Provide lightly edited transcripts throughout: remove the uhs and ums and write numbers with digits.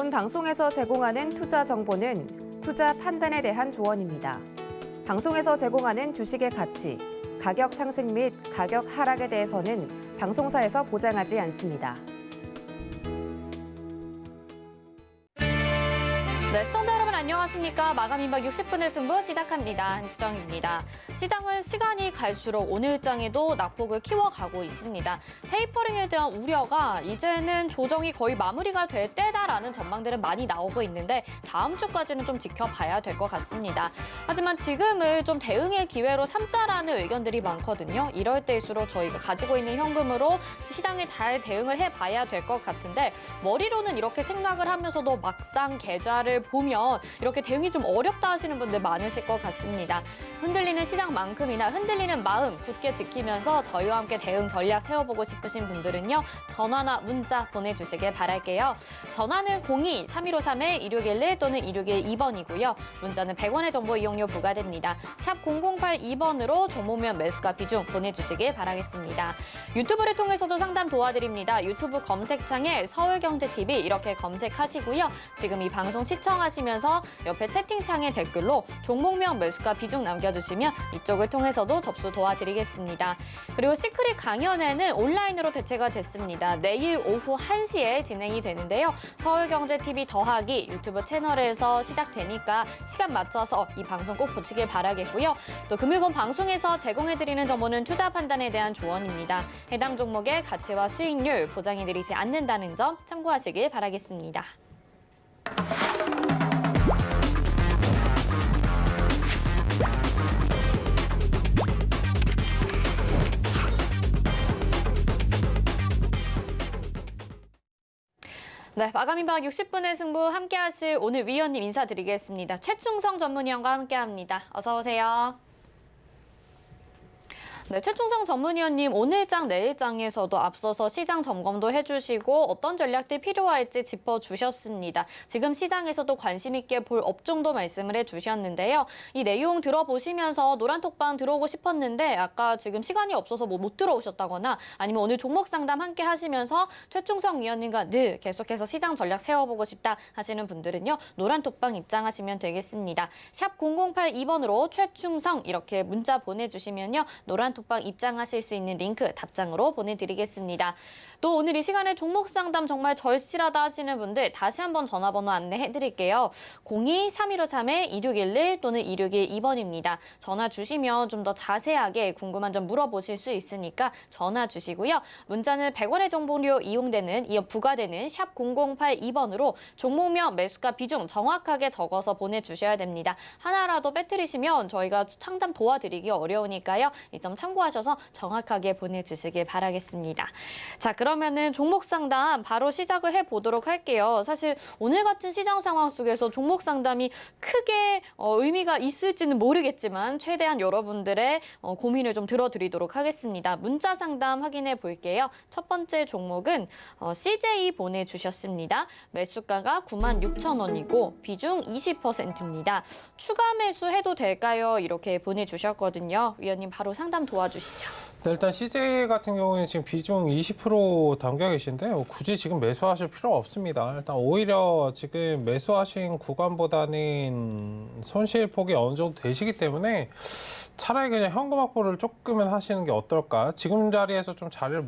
본 방송에서 제공하는 투자 정보는 투자 판단에 대한 조언입니다. 방송에서 제공하는 주식의 가치, 가격 상승 및 가격 하락에 대해서는 방송사에서 보장하지 않습니다. 네, 시청자 여러분 안녕하십니까? 마감 임박 60분의 승부 시작합니다. 한수정입니다. 시장은 시간이 갈수록 오늘장에도 낙폭을 키워가고 있습니다. 테이퍼링에 대한 우려가 이제는 조정이 거의 마무리가 될 때다라는 전망들은 많이 나오고 있는데 다음 주까지는 좀 지켜봐야 될 것 같습니다. 하지만 지금을 좀 대응의 기회로 삼자라는 의견들이 많거든요. 이럴 때일수록 저희가 가지고 있는 현금으로 시장에 잘 대응을 해봐야 될 것 같은데 머리로는 이렇게 생각을 하면서도 막상 계좌를 보면 이렇게 대응이 좀 어렵다 하시는 분들 많으실 것 같습니다. 흔들리는 시장만큼이나 흔들리는 마음 굳게 지키면서 저희와 함께 대응 전략 세워보고 싶으신 분들은요. 전화나 문자 보내주시길 바랄게요. 전화는 02-3153-2611 또는 2612번이고요. 문자는 100원의 정보 이용료 부과됩니다. 샵 0082번으로 종목명 매수가 비중 보내주시길 바라겠습니다. 유튜브를 통해서도 상담 도와드립니다. 유튜브 검색창에 서울경제TV 이렇게 검색하시고요. 지금 이 방송 시청하시면서 옆에 채팅창에 댓글로 종목명 매수가 비중 남겨주시면 이쪽을 통해서도 접수 도와드리겠습니다. 그리고 시크릿 강연회는 온라인으로 대체가 됐습니다. 내일 오후 1시에 진행이 되는데요. 서울경제TV 더하기 유튜브 채널에서 시작되니까 시간 맞춰서 이 방송 꼭 보시길 바라겠고요. 또 금일본 방송에서 제공해드리는 정보는 투자 판단에 대한 조언입니다. 해당 종목의 가치와 수익률 보장해드리지 않는다는 점 참고하시길 바라겠습니다. 네, 마감 임박 60분의 승부 함께하실 오늘 위원님 인사드리겠습니다. 최충성 전문위원과 함께합니다. 어서 오세요. 네, 최충성 전문위원님 오늘장 내일장에서도 앞서서 시장 점검도 해주시고 어떤 전략들이 필요할지 짚어주셨습니다. 지금 시장에서도 관심 있게 볼 업종도 말씀을 해주셨는데요. 이 내용 들어보시면서 노란톡방 들어오고 싶었는데 아까 지금 시간이 없어서 못 들어오셨다거나 아니면 오늘 종목 상담 함께 하시면서 최충성 위원님과 늘 계속해서 시장 전략 세워보고 싶다 하시는 분들은요. 노란톡방 입장하시면 되겠습니다. 샵 0082번으로 최충성 이렇게 문자 보내주시면요. 노란톡방 입장하실 수 있는 링크 답장으로 보내드리겠습니다. 또 오늘 이 시간에 종목 상담 정말 절실하다 하시는 분들 다시 한번 전화번호 안내해드릴게요. 02-3153-2611 또는 2612번입니다. 전화 주시면 좀 더 자세하게 궁금한 점 물어보실 수 있으니까 전화 주시고요. 문자는 100원의 정보료 이용되는 부과되는 샵 0082번으로 종목명 매수가 비중 정확하게 적어서 보내주셔야 됩니다. 하나라도 빼뜨리시면 저희가 상담 도와드리기 어려우니까요. 이 점 참고하셔서 정확하게 보내주시길 바라겠습니다. 자, 그러면은 종목 상담 바로 시작을 해보도록 할게요. 사실 오늘 같은 시장 상황 속에서 종목 상담이 크게 의미가 있을지는 모르겠지만 최대한 여러분들의 고민을 좀 들어드리도록 하겠습니다. 문자 상담 확인해 볼게요. 첫 번째 종목은 CJ 보내주셨습니다. 매수가가 96,000원이고 비중 20%입니다. 추가 매수해도 될까요? 이렇게 보내주셨거든요. 위원님 바로 상담 도와주시죠. 네, 일단 CJ 같은 경우에는 지금 비중 20% 담겨 계신데 굳이 지금 매수하실 필요가 없습니다. 일단 오히려 지금 매수하신 구간보다는 손실폭이 어느 정도 되시기 때문에 차라리 그냥 현금 확보를 조금은 하시는 게 어떨까. 지금 자리에서 좀 자리를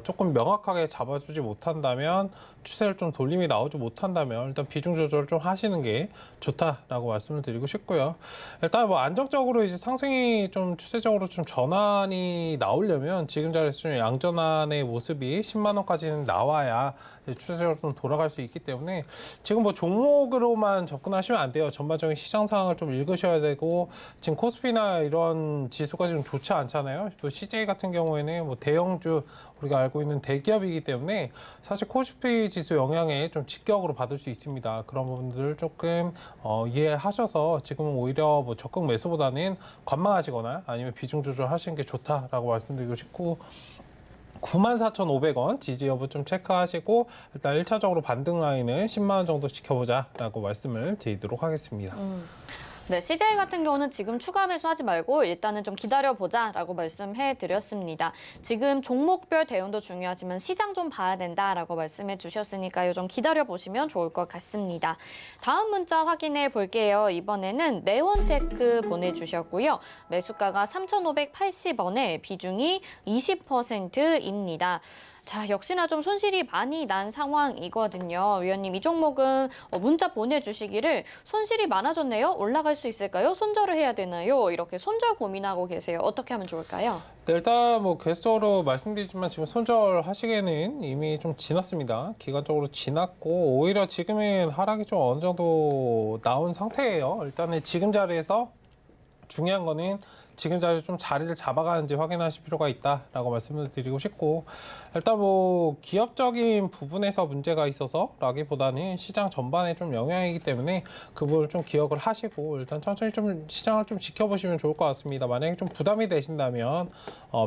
조금 명확하게 잡아주지 못한다면 추세를 좀 돌림이 나오지 못한다면 일단 비중 조절을 좀 하시는 게 좋다라고 말씀을 드리고 싶고요. 일단 뭐 안정적으로 이제 상승이 좀 추세적으로 좀 전환이 나오려면 지금 자리에서 좀 양전환의 모습이 10만 원까지는 나와야 추세적으로 좀 돌아갈 수 있기 때문에 지금 뭐 종목으로만 접근하시면 안 돼요. 전반적인 시장 상황을 좀 읽으셔야 되고 지금 코스피나 이런 지수가 지금 좋지 않잖아요. 또 CJ 같은 경우에는 뭐 대형주 우리가 알고 있는 대기업이기 때문에 사실 코스피 지수 영향에 좀 직격으로 받을 수 있습니다. 그런 부분들을 조금 이해하셔서 지금은 오히려 뭐 적극 매수보다는 관망하시거나 아니면 비중 조절하시는 게 좋다라고 말씀드리고 싶고 94,500원 지지 여부 좀 체크하시고 일단 1차적으로 반등 라인은 10만 원 정도 지켜보자라고 말씀을 드리도록 하겠습니다. 네, CJ 같은 경우는 지금 추가 매수하지 말고 일단은 좀 기다려보자라고 말씀해 드렸습니다. 지금 종목별 대응도 중요하지만 시장 좀 봐야 된다라고 말씀해 주셨으니까요. 좀 기다려보시면 좋을 것 같습니다. 다음 문자 확인해 볼게요. 이번에는 네온테크 보내주셨고요. 매수가가 3,580원에 비중이 20%입니다. 자, 역시나 좀 손실이 많이 난 상황이거든요. 위원님, 이 종목은 문자 보내주시기를 손실이 많아졌네요. 올라갈 수 있을까요? 손절을 해야 되나요? 이렇게 손절 고민하고 계세요. 어떻게 하면 좋을까요? 네, 일단 뭐 계속적으로 말씀드리지만 지금 손절하시기에는 이미 좀 지났습니다. 기간적으로 지났고 오히려 지금은 하락이 좀 어느 정도 나온 상태예요. 일단은 지금 자리에서 중요한 거는 지금 자리에 좀 자리를 잡아가는지 확인하실 필요가 있다라고 말씀을 드리고 싶고, 일단 뭐 기업적인 부분에서 문제가 있어서라기보다는 시장 전반에 좀 영향이기 때문에 그 부분을 좀 기억을 하시고 일단 천천히 좀 시장을 좀 지켜보시면 좋을 것 같습니다. 만약에 좀 부담이 되신다면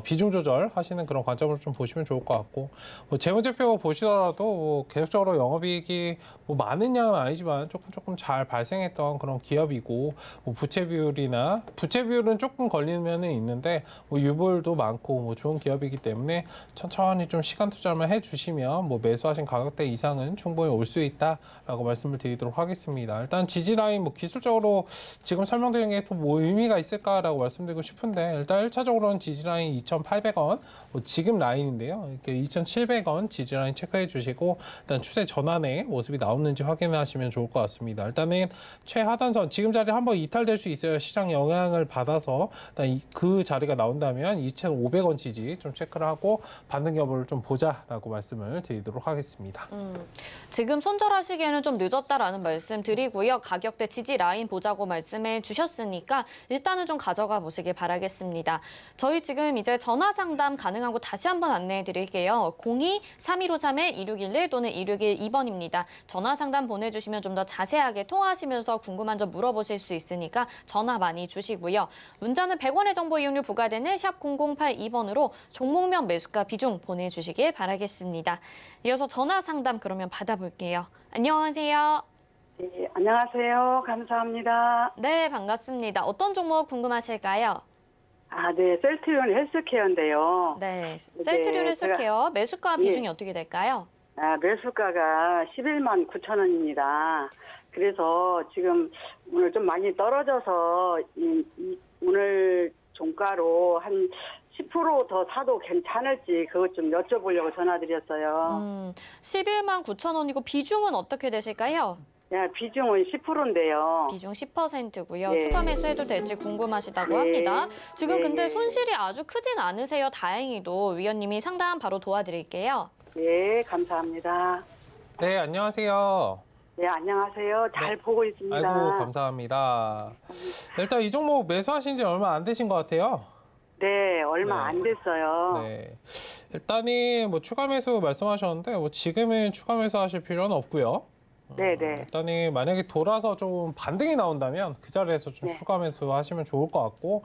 비중 조절하시는 그런 관점으로 좀 보시면 좋을 것 같고, 뭐 재무제표 보시더라도 뭐 계속적으로 영업이익이 뭐 많은 양은 아니지만 조금 잘 발생했던 그런 기업이고, 뭐 부채 비율은 조금 걸리면은 있는데 뭐 유보율도 많고 뭐 좋은 기업이기 때문에 천천히 좀 시간 투자만 해주시면 뭐 매수하신 가격대 이상은 충분히 올 수 있다라고 말씀을 드리도록 하겠습니다. 일단 지지 라인 뭐 기술적으로 지금 설명드린 게 또 뭐 의미가 있을까라고 말씀드리고 싶은데, 일단 1차적으로는 지지 라인 2,800원 뭐 지금 라인인데요. 이렇게 2,700원 지지 라인 체크해 주시고 일단 추세 전환의 모습이 나오는지 확인하시면 좋을 것 같습니다. 일단은 최하단선 지금 자리 한번 이탈될 수 있어요. 시장 영향을 받아서 일단 그 자리가 나온다면 2,500원 지지 좀 체크를 하고 반등 여부를 좀 보자라고 말씀을 드리도록 하겠습니다. 지금 손절하시기에는 좀 늦었다라는 말씀 드리고요. 가격대 지지 라인 보자고 말씀해 주셨으니까 일단은 좀 가져가 보시길 바라겠습니다. 저희 지금 이제 전화 상담 가능한 곳 다시 한번 안내해 드릴게요. 02-3153-2611 또는 2612번입니다. 전화 상담 보내주시면 좀 더 자세하게 통화하시면서 궁금한 점 물어보실 수 있으니까 전화 많이 주시고요. 문자는 100원의 정보 이용료 부과되는 샵 0082번으로 종목명 매수가 비중 보내주시길 바라겠습니다. 이어서 전화 상담 그러면 받아볼게요. 안녕하세요. 네, 안녕하세요. 감사합니다. 네, 반갑습니다. 어떤 종목 궁금하실까요? 네, 셀트리온 헬스케어인데요. 네, 셀트리온 헬스케어 매수가 비중이 어떻게 될까요? 매수가가 11만 9천 원입니다. 그래서 지금 오늘 좀 많이 떨어져서 오늘 종가로 한 10% 더 사도 괜찮을지 그것 좀 여쭤보려고 전화드렸어요. 11만 9천 원이고 비중은 어떻게 되실까요? 비중은 10%인데요. 비중 10%고요. 네. 추가 매수해도 될지 궁금하시다고 네. 합니다. 지금 네, 근데 네. 손실이 아주 크진 않으세요. 다행히도 위원님이 상담 바로 도와드릴게요. 네, 감사합니다. 네, 안녕하세요. 네, 안녕하세요. 잘 보고 있습니다. 아이고, 감사합니다. 일단 이 종목 매수하신 지 얼마 안 되신 것 같아요. 네, 얼마 네. 안 됐어요. 네. 일단은 뭐 추가 매수 말씀하셨는데 뭐 지금은 추가 매수 하실 필요는 없고요. 네네. 일단은 만약에 돌아서 좀 반등이 나온다면 그 자리에서 좀 네. 추가 매수 하시면 좋을 것 같고,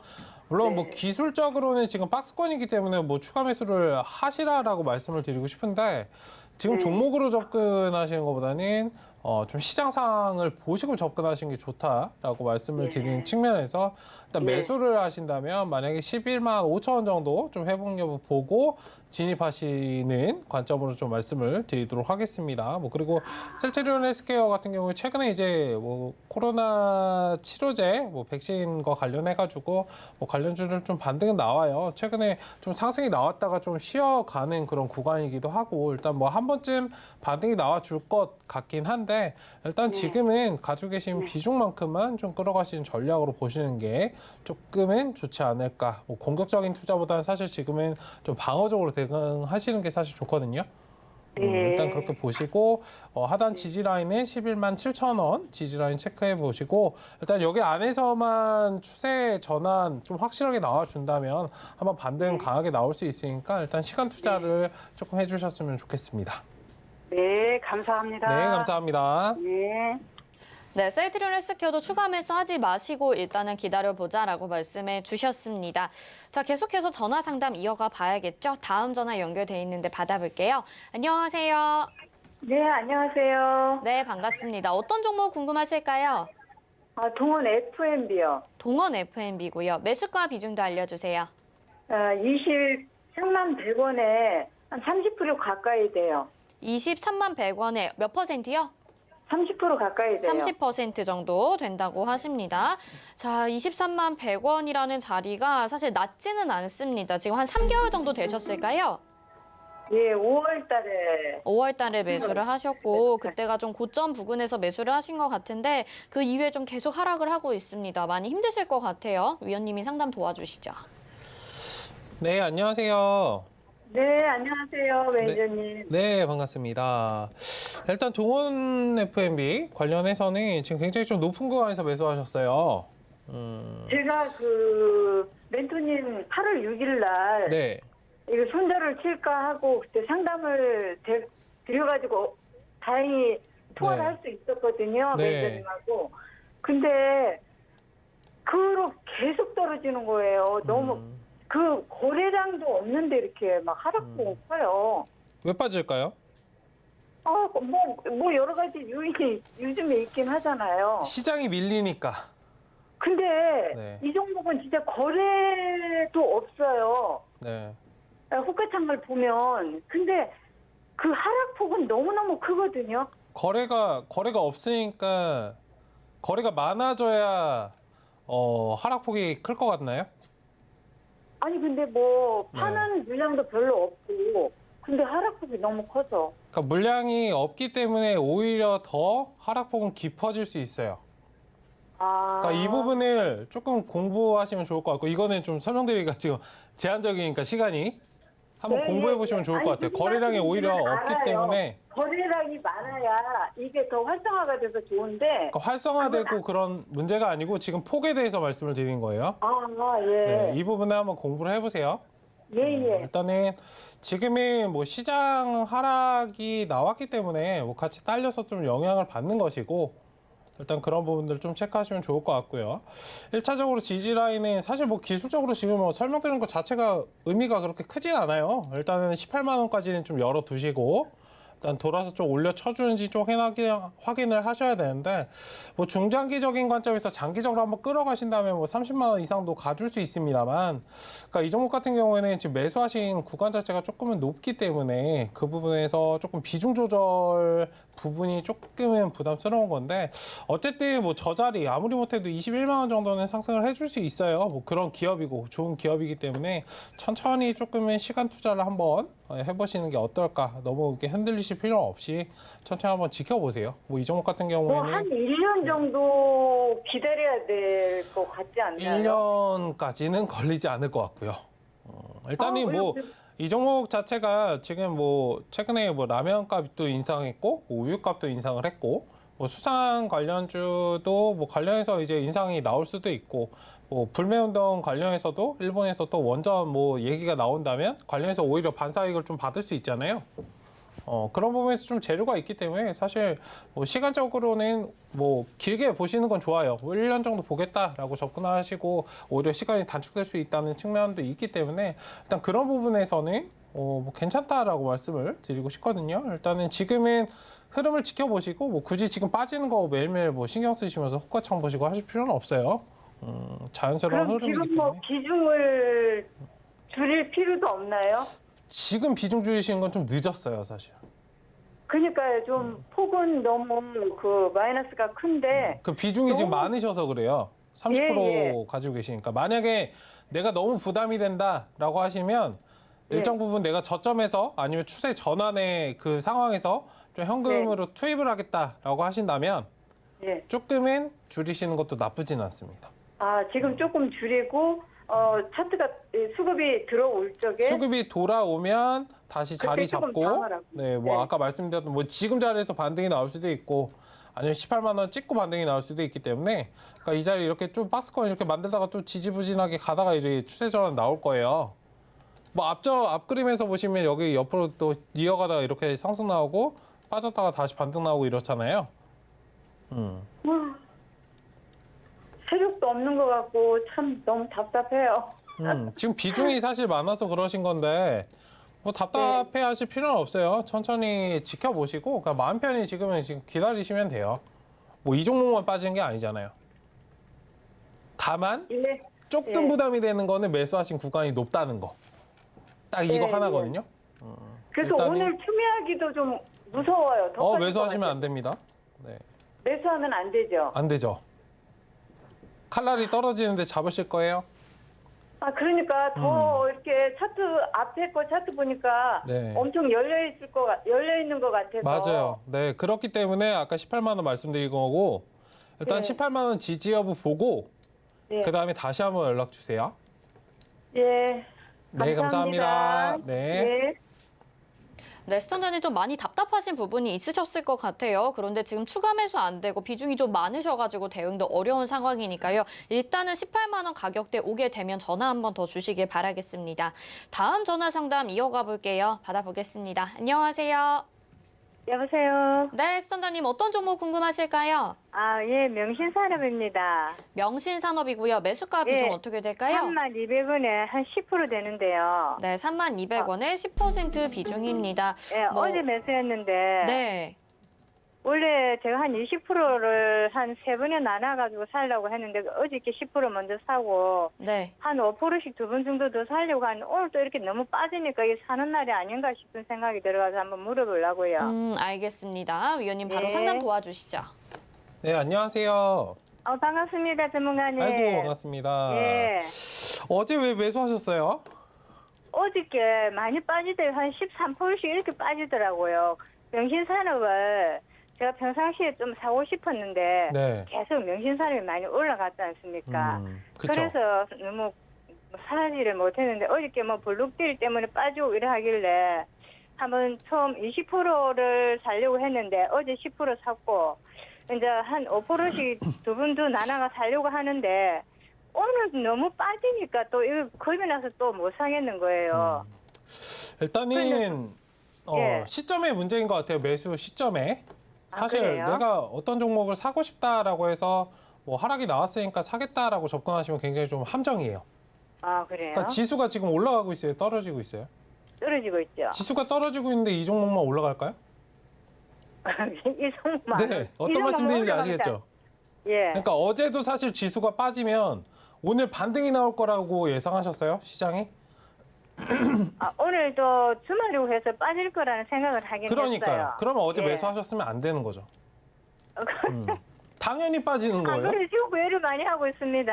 물론 뭐 네. 기술적으로는 지금 박스권이기 때문에 뭐 추가 매수를 하시라라고 말씀을 드리고 싶은데, 지금 네. 종목으로 접근하시는 것보다는 좀 시장 상황을 보시고 접근하시는 게 좋다라고 말씀을 네. 드리는 측면에서 일단 네. 매수를 하신다면 만약에 11만 5천 원 정도 좀 회복 여부 보고 진입하시는 관점으로 좀 말씀을 드리도록 하겠습니다. 뭐 그리고 셀트리온 헬스케어 같은 경우에 최근에 이제 뭐 코로나 치료제 뭐 백신과 관련해 가지고 뭐 관련주를 좀 반등은 나와요. 최근에 좀 상승이 나왔다가 좀 쉬어가는 그런 구간이기도 하고, 일단 뭐 한 번쯤 반등이 나와 줄 것 같긴 한데 일단 네. 지금은 가지고 계신 네. 비중만큼만 좀 끌어가시는 전략으로 보시는 게 조금은 좋지 않을까. 뭐 공격적인 투자보다는 사실 지금은 좀 방어적으로 대응하시는 게 사실 좋거든요. 네. 일단 그렇게 보시고 하단 지지 라인은 11만 7천 원 지지 라인 체크해 보시고, 일단 여기 안에서만 추세 전환 좀 확실하게 나와준다면 한번 반등 강하게 나올 수 있으니까 일단 시간 투자를 조금 해주셨으면 좋겠습니다. 네, 감사합니다. 네, 감사합니다. 네. 네, 셀트리온 헬스케어도 추가 매수하지 마시고 일단은 기다려보자라고 말씀해 주셨습니다. 자, 계속해서 전화 상담 이어가 봐야겠죠? 다음 전화 연결돼 있는데 받아볼게요. 안녕하세요. 네, 안녕하세요. 네, 반갑습니다. 어떤 종목 궁금하실까요? 동원 F&B요. 동원 F&B고요. 매수가 비중도 알려주세요. 23만 100원에 한 30% 가까이 돼요. 23만 100원에 몇 %요? 30% 가까이 돼요. 30% 정도 된다고 하십니다. 자, 23만 100원이라는 자리가 사실 낮지는 않습니다. 지금 한 3개월 정도 되셨을까요? 예, 5월 달에. 5월 달에 매수를 하셨고 그때가 좀 고점 부근에서 매수를 하신 것 같은데 그 이후에 좀 계속 하락을 하고 있습니다. 많이 힘드실 것 같아요. 위원님이 상담 도와주시죠. 네, 안녕하세요. 네, 안녕하세요, 매니저님. 네, 반갑습니다. 일단 동원 F&B 관련해서는 지금 굉장히 좀 높은 구간에서 매수하셨어요. 제가 멘토님 8월 6일 날 네. 이거 손절을 칠까 하고 그때 상담을 드려가지고 다행히 통화를 네. 할 수 있었거든요, 네. 매니저님하고. 근데 그 후로 계속 떨어지는 거예요. 너무 그 거래량도 없는데 이렇게 막 하락폭 커요. 왜 빠질까요? 뭐 여러 가지 요인이 요즘에 있긴 하잖아요. 시장이 밀리니까. 근데 네. 이 종목은 진짜 거래도 없어요. 네. 호가창을 보면. 근데 그 하락폭은 너무너무 크거든요. 거래가 없으니까 거래가 많아져야 하락폭이 클 것 같나요? 아니 근데 뭐 네. 파는 물량도 별로 없고 근데 하락폭이 너무 커서. 그러니까 물량이 없기 때문에 오히려 더 하락폭은 깊어질 수 있어요. 그러니까 이 부분을 조금 공부하시면 좋을 것 같고, 이거는 좀 설명드리기가 지금 제한적이니까 시간이 한번 네, 공부해 보시면 좋을 것 같아요. 무슨 거래량이 오히려 말씀인지는 없기 알아요. 때문에 거래량이 많아야 이게 더 활성화가 돼서 좋은데. 그러니까 활성화되고 그런 문제가 아니고 지금 폭에 대해서 말씀을 드린 거예요. 예. 네, 이 부분에 한번 공부를 해보세요. 예. 일단은 지금은 뭐 시장 하락이 나왔기 때문에 뭐 같이 딸려서 좀 영향을 받는 것이고, 일단 그런 부분들 좀 체크하시면 좋을 것 같고요. 1차적으로 지지 라인은 사실 뭐 기술적으로 지금 뭐 설명드리는 것 자체가 의미가 그렇게 크진 않아요. 일단은 18만 원까지는 좀 열어두시고, 일단 돌아서 좀 올려 쳐주는지 좀 확인을 하셔야 되는데, 뭐 중장기적인 관점에서 장기적으로 한번 끌어가신다면 뭐 30만 원 이상도 가줄 수 있습니다만, 그러니까 이 종목 같은 경우에는 지금 매수하신 구간 자체가 조금은 높기 때문에 그 부분에서 조금 비중 조절 부분이 조금은 부담스러운 건데, 어쨌든 뭐 저 자리 아무리 못해도 21만 원 정도는 상승을 해줄 수 있어요. 뭐 그런 기업이고 좋은 기업이기 때문에 천천히 조금은 시간 투자를 한번 해보시는 게 어떨까. 너무 이렇게 흔들리실 필요 없이 천천히 한번 지켜보세요. 뭐 이 종목 같은 경우에는 한 1년 정도 기다려야 될 것 같지 않나요? 1년까지는 걸리지 않을 것 같고요. 일단은 왜요? 뭐 이 종목 자체가 지금 뭐 최근에 뭐 라면 값도 인상했고 뭐 우유 값도 인상을 했고, 뭐 수산 관련주도 뭐 관련해서 이제 인상이 나올 수도 있고, 뭐 불매운동 관련해서도 일본에서 또 원전 뭐 얘기가 나온다면 관련해서 오히려 반사이익을 좀 받을 수 있잖아요. 그런 부분에서 좀 재료가 있기 때문에 사실 뭐 시간적으로는 뭐 길게 보시는 건 좋아요. 뭐 1년 정도 보겠다라고 접근하시고 오히려 시간이 단축될 수 있다는 측면도 있기 때문에 일단 그런 부분에서는 뭐 괜찮다라고 말씀을 드리고 싶거든요. 일단은 지금은 흐름을 지켜보시고 뭐 굳이 지금 빠지는 거 매일매일 뭐 신경 쓰시면서 호가창 보시고 하실 필요는 없어요. 자연스러운 그럼 흐름이기 지금 뭐 때문에. 비중을 줄일 필요도 없나요? 지금 비중 줄이시는 건 좀 늦었어요, 사실. 그러니까 좀 폭은 너무 그 마이너스가 큰데. 그 비중이 지금 너무- 많으셔서 그래요. 30% 예. 가지고 계시니까. 만약에 내가 너무 부담이 된다라고 하시면 예. 일정 부분 내가 저점에서 아니면 추세 전환의 그 상황에서 좀 현금으로 투입을 하겠다라고 하신다면 예. 조금은 줄이시는 것도 나쁘진 않습니다. 지금 조금 줄이고 차트가 수급이 들어올 적에 수급이 돌아오면 다시 자리 그때 조금 잡고, 방어하라고. 네, 뭐 네. 아까 말씀드렸던 뭐 지금 자리에서 반등이 나올 수도 있고, 아니면 18만 원 찍고 반등이 나올 수도 있기 때문에, 그러니까 이 자리 이렇게 좀 박스권 이렇게 만들다가 또 지지부진하게 가다가 이렇게 추세 전환 나올 거예요. 뭐 앞그림에서 보시면 여기 옆으로 또 이어가다가 이렇게 상승 나오고 빠졌다가 다시 반등 나오고 이렇잖아요. 세력도 없는 것 같고 참 너무 답답해요. 지금 비중이 사실 많아서 그러신 건데 뭐 답답해 하실 필요는 없어요. 천천히 지켜보시고 그냥 마음 편히 지금 기다리시면 돼요. 뭐 이 종목만 빠지는 게 아니잖아요. 다만 예. 조금 예. 부담이 되는 거는 매수하신 구간이 높다는 거. 딱 이거 예, 하나거든요. 그래서 일단은- 오늘 추미하기도 좀 무서워요. 더 빠질 것 매수하시면 같아요. 안 됩니다. 네. 매수하면 안 되죠. 안 되죠. 칼날이 떨어지는데 잡으실 거예요? 아, 그러니까 더 이렇게 차트 앞에 거 차트 보니까 네. 엄청 열려 있는 것 같아서. 맞아요. 네, 그렇기 때문에 아까 18만 원 말씀드린 거고 일단 네. 18만 원 지지 여부 보고 예. 그다음에 다시 한번 연락 주세요. 예. 네, 감사합니다. 네. 예. 네, 시청자님 좀 많이 답답하신 부분이 있으셨을 것 같아요. 그런데 지금 추가 매수 안 되고 비중이 좀 많으셔가지고 대응도 어려운 상황이니까요. 일단은 18만 원 가격대 오게 되면 전화 한 번 더 주시길 바라겠습니다. 다음 전화 상담 이어가 볼게요. 받아보겠습니다. 안녕하세요. 여보세요. 네, 시청자님 어떤 종목 궁금하실까요? 아, 예, 명신산업입니다. 명신산업이고요. 매수가 예. 비중 어떻게 될까요? 32,200원에 한 10% 되는데요. 네, 32,200원에 10% 비중입니다. 예, 뭐- 어제 매수했는데 네. 원래 제가 한 20%를 한 3번에 나눠가지고 살려고 했는데 어저께 10% 먼저 사고 네. 한 5%씩 2번 정도 더 살려고 하는데 오늘 또 이렇게 너무 빠지니까 이게 사는 날이 아닌가 싶은 생각이 들어가서 한번 물어보려고요. 알겠습니다. 위원님 바로 네. 상담 도와주시죠. 네, 안녕하세요. 반갑습니다, 전문가님. 아이고, 반갑습니다. 예. 어제 왜 매수하셨어요? 어저께 많이 빠지더라고요. 한 13%씩 이렇게 빠지더라고요. 명신산업을 제가 평상시에 좀 사고 싶었는데 네. 계속 명신산업이 많이 올라갔지 않습니까? 그쵸. 그래서 너무 사지를 못했는데 어저께 뭐 블록딜 때문에 빠지고 이래 하길래 한번 처음 20%를 살려고 했는데 어제 10% 샀고 이제 한 5%씩 두 분 더 나눠가 살려고 하는데 오늘 너무 빠지니까 또 이거 겁이 나서 또 못 사겠는 거예요. 일단은 예. 시점의 문제인 것 같아요. 매수 시점에. 아, 사실 그래요? 내가 어떤 종목을 사고 싶다라고 해서 뭐 하락이 나왔으니까 사겠다라고 접근하시면 굉장히 좀 함정이에요. 아, 그래요? 그러니까 지수가 지금 올라가고 있어요? 떨어지고 있어요? 떨어지고 있죠. 지수가 떨어지고 있는데 이 종목만 올라갈까요? 이 종목만. 네. 어떤 말씀드리는지 아시겠죠? 예. 그러니까 어제도 사실 지수가 빠지면 오늘 반등이 나올 거라고 예상하셨어요? 시장이? 아, 오늘도 주말이고 해서 빠질 거라는 생각을 하긴 그러니까요. 했어요. 그러면 어제 예. 매수하셨으면 안 되는 거죠. 당연히 빠지는 아, 거예요. 그래 지금 구애를 많이 하고 있습니다.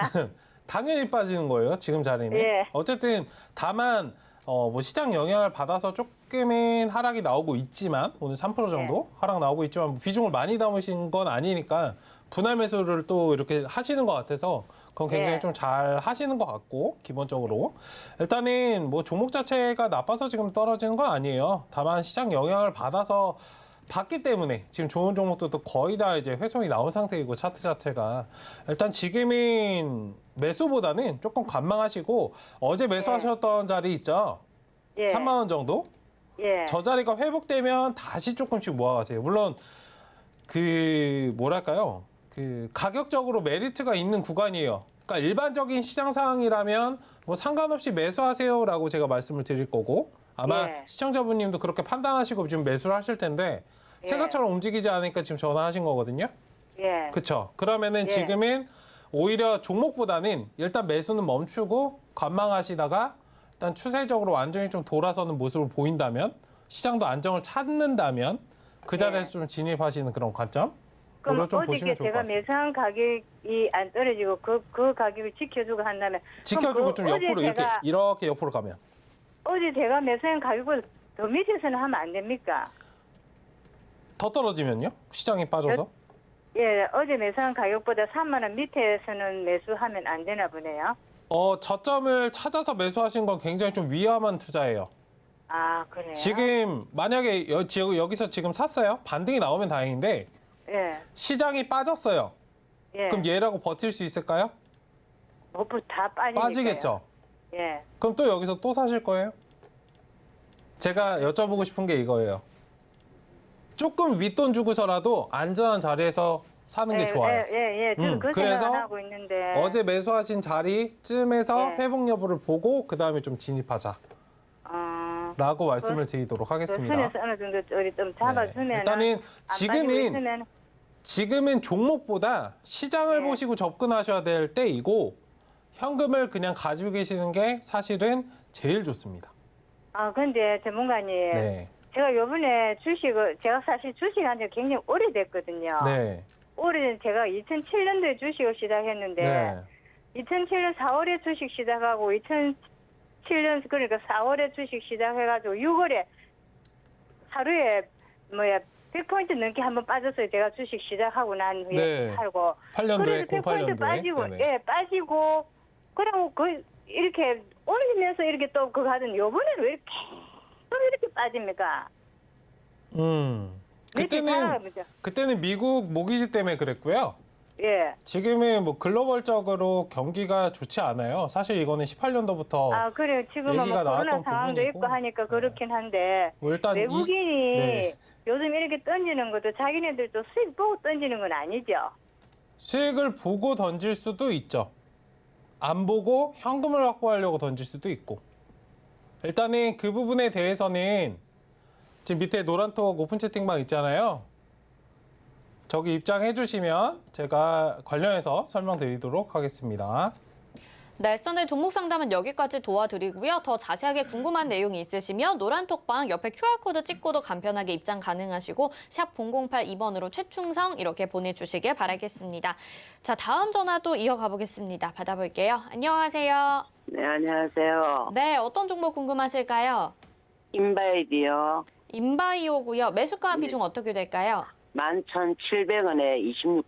당연히 빠지는 거예요. 지금 자리는. 예. 어쨌든 다만 뭐 시장 영향을 받아서 조금은 하락이 나오고 있지만 오늘 3% 정도 하락 나오고 있지만 비중을 많이 담으신 건 아니니까 분할 매수를 또 이렇게 하시는 것 같아서 그건 굉장히 예. 좀 잘 하시는 것 같고 기본적으로 일단은 뭐 종목 자체가 나빠서 지금 떨어지는 건 아니에요. 다만 시장 영향을 받아서 봤기 때문에 지금 좋은 종목들도 거의 다 이제 회송이 나온 상태이고 차트 자체가 일단 지금은 매수보다는 조금 관망하시고 어제 매수하셨던 자리 있죠? 예. 3만 원 정도? 예. 저 자리가 회복되면 다시 조금씩 모아가세요. 물론 그 뭐랄까요? 그 가격적으로 메리트가 있는 구간이에요. 그러니까 일반적인 시장 상황이라면 뭐 상관없이 매수하세요라고 제가 말씀을 드릴 거고 아마 예. 시청자분님도 그렇게 판단하시고 지금 매수를 하실 텐데 새가처럼 움직이지 않으니까 지금 전화하신 거거든요. 예. 그렇죠. 그러면은 예. 지금은 오히려 종목보다는 일단 매수는 멈추고 관망하시다가 일단 추세적으로 완전히 좀 돌아서는 모습을 보인다면 시장도 안정을 찾는다면 그 자리에서 예. 좀 진입하시는 그런 관점. 그럼 그걸 좀 어저께 보시면 좋을 것 제가 같습니다. 매수한 가격이 안 떨어지고 그 가격을 지켜주고 한다면 지켜주고 그럼 좀 어제 옆으로 제가- 이렇게 옆으로 가면 어제 제가 매수한 가격보다 더 밑에서는 하면 안 됩니까? 더 떨어지면요? 시장이 빠져서? 예, 어제 매수한 가격보다 3만 원 밑에서는 매수하면 안 되나 보네요. 저점을 찾아서 매수하신 건 굉장히 좀 위험한 투자예요. 아, 그래요? 지금 만약에 여기서 지금 샀어요? 반등이 나오면 다행인데 예, 시장이 빠졌어요. 예. 그럼 얘라고 버틸 수 있을까요? 뭐다 빠지니까요. 빠지겠죠. 예. 그럼 또 여기서 또 사실 거예요? 제가 여쭤보고 싶은 게 이거예요. 조금 윗돈 주고서라도 안전한 자리에서 사는 게 좋아요. 예. 저는 그 그래서 생각을 하고 있는데. 어제 매수하신 자리쯤에서 네. 회복 여부를 보고 그 다음에 좀 진입하자라고 말씀을 드리도록 그 하겠습니다. 선에서 어느 정도 우리 좀 잡아주면 일단은 지금은 지금은 종목보다 시장을 네. 보시고 접근하셔야 될 때이고 현금을 그냥 가지고 계시는 게 사실은 제일 좋습니다. 아, 근데 전문가님. 네. 제가 요번에 제가 사실 주식한 지 굉장히 오래됐거든요. 네. 올해 제가 2007년도에 주식을 시작했는데, 네. 2007년 4월에 주식 시작하고, 2007년, 그러니까 4월에 주식 시작해가지고, 6월에 하루에, 100포인트 넘게 한번 빠졌어요. 제가 주식 시작하고 난 후에 네. 팔고. 8년도에, 그래서 100포인트 08년도에. 빠지고, 네네. 예, 빠지고, 그리고 이렇게 올리면서 이렇게 또 그거 하더니, 요번에는 왜 이렇게 빠집니까? 그때는 미국 모기지 때문에 그랬고요. 예. 지금은 뭐 글로벌적으로 경기가 좋지 않아요. 사실 이거는 18년도부터 아, 그래요. 지금은 뭐 얘기가 코로나 나왔던 상황도 부분이고. 있고 하니까 그렇긴 한데, 뭐 일단 외국인이 네. 요즘 이렇게 던지는 것도 자기네들도 수익 보고 던지는 건 아니죠. 수익을 보고 던질 수도 있죠. 안 보고 현금을 확보하려고 던질 수도 있고. 일단은 그 부분에 대해서는 지금 밑에 노란톡 오픈 채팅방 있잖아요. 저기 입장해 주시면 제가 관련해서 설명드리도록 하겠습니다. 네, 썬의 종목 상담은 여기까지 도와드리고요. 더 자세하게 궁금한 내용이 있으시면 노란톡방 옆에 QR코드 찍고도 간편하게 입장 가능하시고 샵 0082번으로 최충성 이렇게 보내주시길 바라겠습니다. 자, 다음 전화도 이어가 보겠습니다. 받아볼게요. 안녕하세요. 네, 안녕하세요. 네, 어떤 종목 궁금하실까요? 인바이디요. 인바이오고요. 매수가 비중 어떻게 될까요? 11,700원에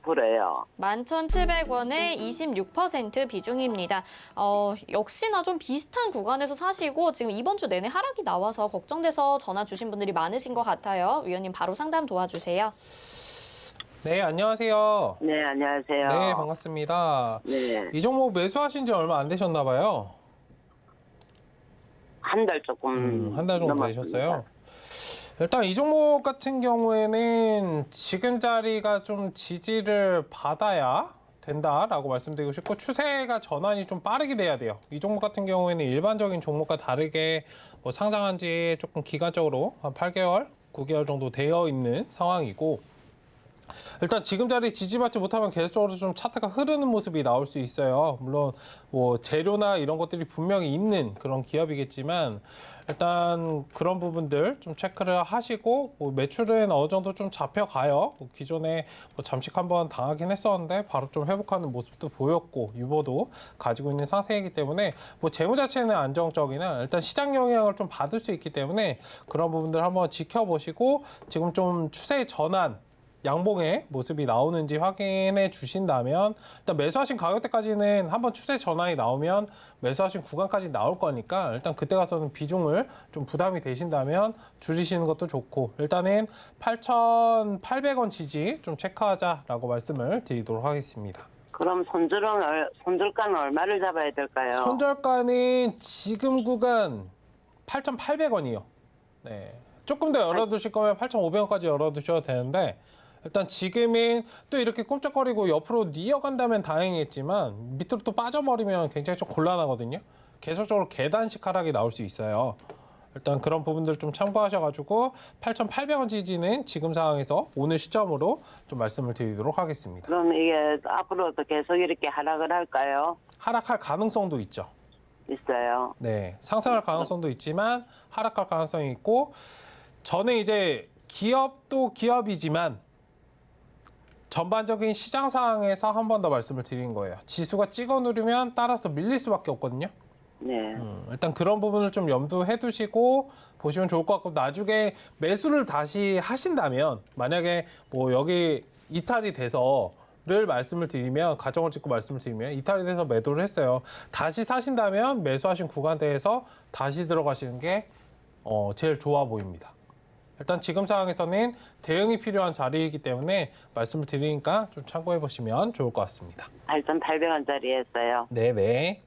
26%예요. 11,700원에 26% 비중입니다. 역시나 좀 비슷한 구간에서 사시고 지금 이번 주 내내 하락이 나와서 걱정돼서 전화 주신 분들이 많으신 것 같아요. 위원님 바로 상담 도와주세요. 네, 안녕하세요. 네, 안녕하세요. 네, 반갑습니다. 네, 이 종목 매수하신 지 얼마 안 되셨나 봐요. 한 달 조금 한 달 정도 넘었습니다. 되셨어요. 일단 이 종목 같은 경우에는 지금 자리가 좀 지지를 받아야 된다라고 말씀드리고 싶고 추세가 전환이 좀 빠르게 돼야 돼요. 이 종목 같은 경우에는 일반적인 종목과 다르게 뭐 상장한 지 조금 기간적으로 한 8개월, 9개월 정도 되어 있는 상황이고 일단 지금 자리 지지받지 못하면 계속적으로 좀 차트가 흐르는 모습이 나올 수 있어요. 물론 뭐 재료나 이런 것들이 분명히 있는 그런 기업이겠지만 일단 그런 부분들 좀 체크를 하시고 뭐 매출은 어느 정도 좀 잡혀가요. 뭐 기존에 뭐 잠식 한번 당하긴 했었는데 바로 좀 회복하는 모습도 보였고 유보도 가지고 있는 상태이기 때문에 뭐 재무 자체는 안정적이나 일단 시장 영향을 좀 받을 수 있기 때문에 그런 부분들 한번 지켜보시고 지금 좀 추세 전환 양봉의 모습이 나오는지 확인해 주신다면 일단 매수하신 가격대까지는 한번 추세 전환이 나오면 매수하신 구간까지 나올 거니까 일단 그때 가서는 비중을 좀 부담이 되신다면 줄이시는 것도 좋고 일단은 8,800원 지지 좀 체크하자라고 말씀을 드리도록 하겠습니다. 그럼 손절가는 얼마를 잡아야 될까요? 손절가는 지금 구간 8,800원이요. 네. 조금 더 열어두실 거면 8,500원까지 열어두셔도 되는데 일단 지금은 또 이렇게 꼼짝거리고 옆으로 이어간다면 다행이겠지만 밑으로 또 빠져버리면 굉장히 좀 곤란하거든요. 계속적으로 계단식 하락이 나올 수 있어요. 일단 그런 부분들 좀 참고하셔가지고 8,800원 지지는 지금 상황에서 오늘 시점으로 좀 말씀을 드리도록 하겠습니다. 그럼 이게 앞으로도 계속 이렇게 하락을 할까요? 하락할 가능성도 있죠. 있어요. 네, 상승할 가능성도 있지만 하락할 가능성이 있고 저는 이제 기업도 기업이지만 전반적인 시장 상황에서 한 번 더 말씀을 드린 거예요. 지수가 찍어 누르면 따라서 밀릴 수밖에 없거든요. 네. 일단 그런 부분을 좀 염두해 두시고 보시면 좋을 것 같고 나중에 매수를 다시 하신다면 만약에 뭐 여기 이탈이 돼서를 말씀을 드리면 가정을 짓고 말씀을 드리면 이탈이 돼서 매도를 했어요. 다시 사신다면 매수하신 구간대에서 다시 들어가시는 게 제일 좋아 보입니다. 일단 지금 상황에서는 대응이 필요한 자리이기 때문에 말씀을 드리니까 좀 참고해 보시면 좋을 것 같습니다. 8,800원짜리 했어요. 네네.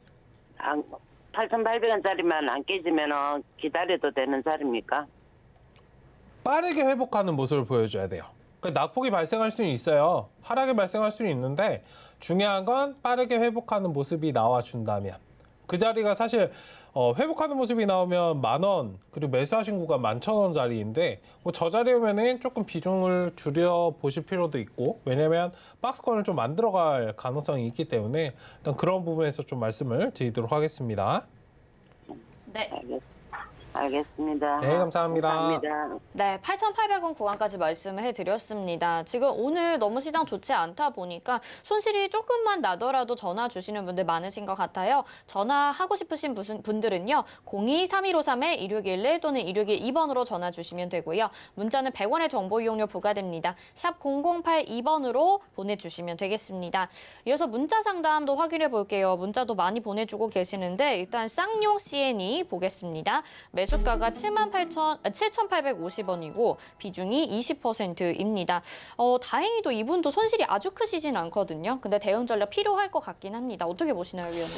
8,800원짜리만 안 깨지면 기다려도 되는 자리입니까? 빠르게 회복하는 모습을 보여줘야 돼요. 그러니까 낙폭이 발생할 수는 있어요. 하락이 발생할 수는 있는데 중요한 건 빠르게 회복하는 모습이 나와준다면 그 자리가 사실 회복하는 모습이 나오면 10,000원, 그리고 매수하신 구간 11,000원 자리인데 뭐 저 자리에 오면은 조금 비중을 줄여 보실 필요도 있고, 왜냐면 박스권을 좀 만들어갈 가능성이 있기 때문에 일단 그런 부분에서 좀 말씀을 드리도록 하겠습니다. 네. 알겠습니다. 네, 감사합니다. 감사합니다. 네, 8,800원 구간까지 말씀을 해드렸습니다. 지금 오늘 너무 시장 좋지 않다 보니까 손실이 조금만 나더라도 전화 주시는 분들 많으신 것 같아요. 전화하고 싶으신 분들은요. 02-3153-1611 또는 1612번으로 전화 주시면 되고요. 문자는 100원의 정보 이용료 부과됩니다. 샵 0082번으로 보내주시면 되겠습니다. 이어서 문자 상담도 확인해 볼게요. 문자도 많이 보내주고 계시는데 일단 쌍용 CNE 보겠습니다. 매수가가 7,850원이고 비중이 20%입니다. 다행히도 이분도 손실이 아주 크시진 않거든요. 근데 대응 전략 필요할 것 같긴 합니다. 어떻게 보시나요, 위원님?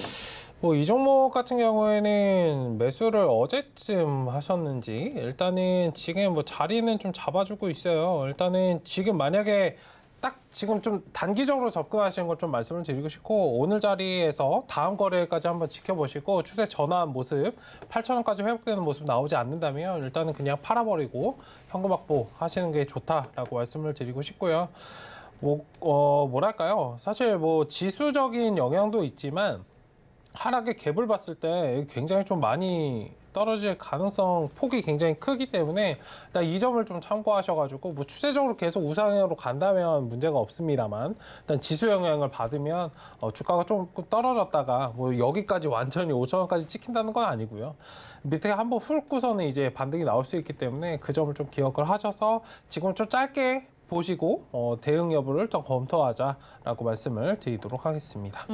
뭐 이 종목 같은 경우에는 매수를 어제쯤 하셨는지 일단은 지금 뭐 자리는 좀 잡아주고 있어요. 일단은 지금 만약에 딱 지금 좀 단기적으로 접근하시는 걸 좀 말씀을 드리고 싶고, 오늘 자리에서 다음 거래까지 한번 지켜보시고 추세 전환 모습 8,000원까지 회복되는 모습 나오지 않는다면 일단은 그냥 팔아버리고 현금 확보 하시는 게 좋다라고 말씀을 드리고 싶고요. 뭐랄까요? 사실 뭐 지수적인 영향도 있지만 하락의 갭을 봤을 때 굉장히 좀 많이 떨어질 가능성 폭이 굉장히 크기 때문에 일단 이 점을 좀 참고하셔가지고 뭐 추세적으로 계속 우상향으로 간다면 문제가 없습니다만, 일단 지수 영향을 받으면 주가가 조금 떨어졌다가 뭐 여기까지 완전히 5,000원까지 찍힌다는 건 아니고요. 밑에 한번 훑고서는 이제 반등이 나올 수 있기 때문에 그 점을 좀 기억을 하셔서 지금 좀 짧게 보시고 대응 여부를 더 검토하자라고 말씀을 드리도록 하겠습니다.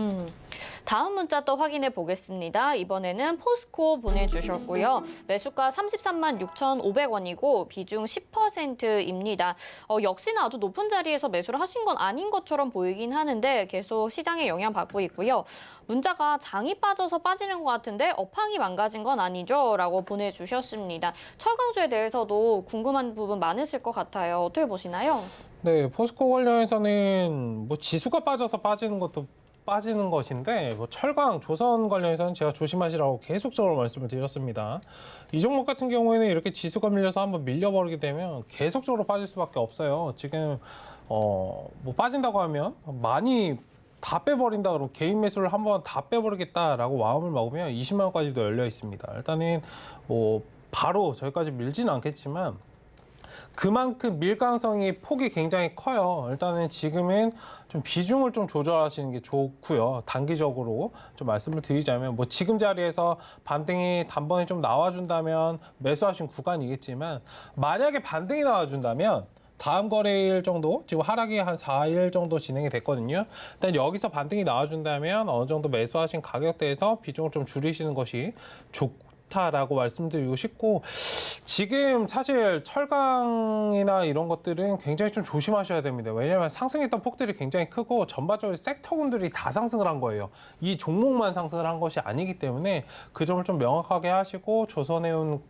다음 문자 또 확인해 보겠습니다. 이번에는 포스코 보내주셨고요. 매수가 33만 6,500원이고 비중 10%입니다. 역시나 아주 높은 자리에서 매수를 하신 건 아닌 것처럼 보이긴 하는데 계속 시장에 영향받고 있고요. 문자가 장이 빠져서 빠지는 것 같은데 업황이 망가진 건 아니죠? 라고 보내주셨습니다. 철강주에 대해서도 궁금한 부분 많으실 것 같아요. 어떻게 보시나요? 네, 포스코 관련해서는 뭐 지수가 빠져서 빠지는 것도 빠지는 것인데, 뭐 철강, 조선 관련해서는 제가 조심하시라고 계속적으로 말씀을 드렸습니다. 이 종목 같은 경우에는 이렇게 지수가 밀려서 한번 밀려버리게 되면 계속적으로 빠질 수밖에 없어요. 지금 뭐 빠진다고 하면 많이 다 빼버린다 그러고 개인 매수를 한번 다 빼버리겠다라고 마음을 먹으면 20만 원까지도 열려 있습니다. 일단은 뭐 바로 저기까지 밀지는 않겠지만 그만큼 밀 가능성이 폭이 굉장히 커요. 일단은 지금은 좀 비중을 좀 조절하시는 게 좋고요. 단기적으로 좀 말씀을 드리자면 뭐 지금 자리에서 반등이 단번에 좀 나와준다면 매수하신 구간이겠지만, 만약에 반등이 나와준다면 다음 거래일 정도, 지금 하락이 한 4일 정도 진행이 됐거든요. 일단 여기서 반등이 나와준다면 어느 정도 매수하신 가격대에서 비중을 좀 줄이시는 것이 좋다라고 말씀드리고 싶고, 지금 사실 철강이나 이런 것들은 굉장히 좀 조심하셔야 됩니다. 왜냐하면 상승했던 폭들이 굉장히 크고 전반적으로 섹터군들이 다 상승을 한 거예요. 이 종목만 상승을 한 것이 아니기 때문에 그 점을 좀 명확하게 하시고 조선해운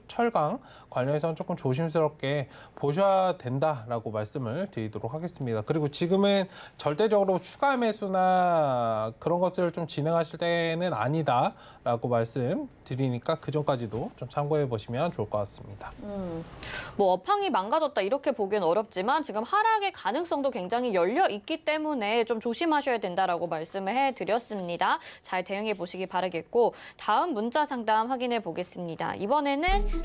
철강 관련해서는 조금 조심스럽게 보셔야 된다라고 말씀을 드리도록 하겠습니다. 그리고 지금은 절대적으로 추가 매수나 그런 것을 좀 진행하실 때는 아니다라고 말씀드리니까 그 점까지도 좀 참고해 보시면 좋을 것 같습니다. 뭐 업황이 망가졌다 이렇게 보기엔 어렵지만 지금 하락의 가능성도 굉장히 열려 있기 때문에 좀 조심하셔야 된다라고 말씀을 해드렸습니다. 잘 대응해 보시기 바라겠고, 다음 문자 상담 확인해 보겠습니다. 이번에는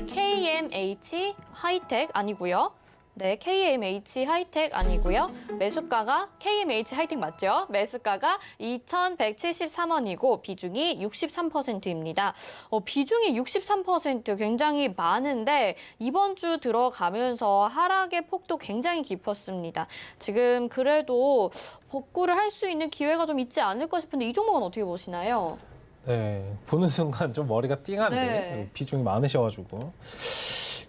KMH 하이텍 아니고요. 네, KMH 하이텍 아니고요. 매수가가 KMH 하이텍 맞죠? 매수가가 2,173원이고 비중이 63%입니다. 비중이 63% 굉장히 많은데 이번 주 들어가면서 하락의 폭도 굉장히 깊었습니다. 지금 그래도 복구를 할 수 있는 기회가 좀 있지 않을까 싶은데 이 종목은 어떻게 보시나요? 네, 보는 순간 좀 머리가 띵한데 네. 비중이 많으셔가지고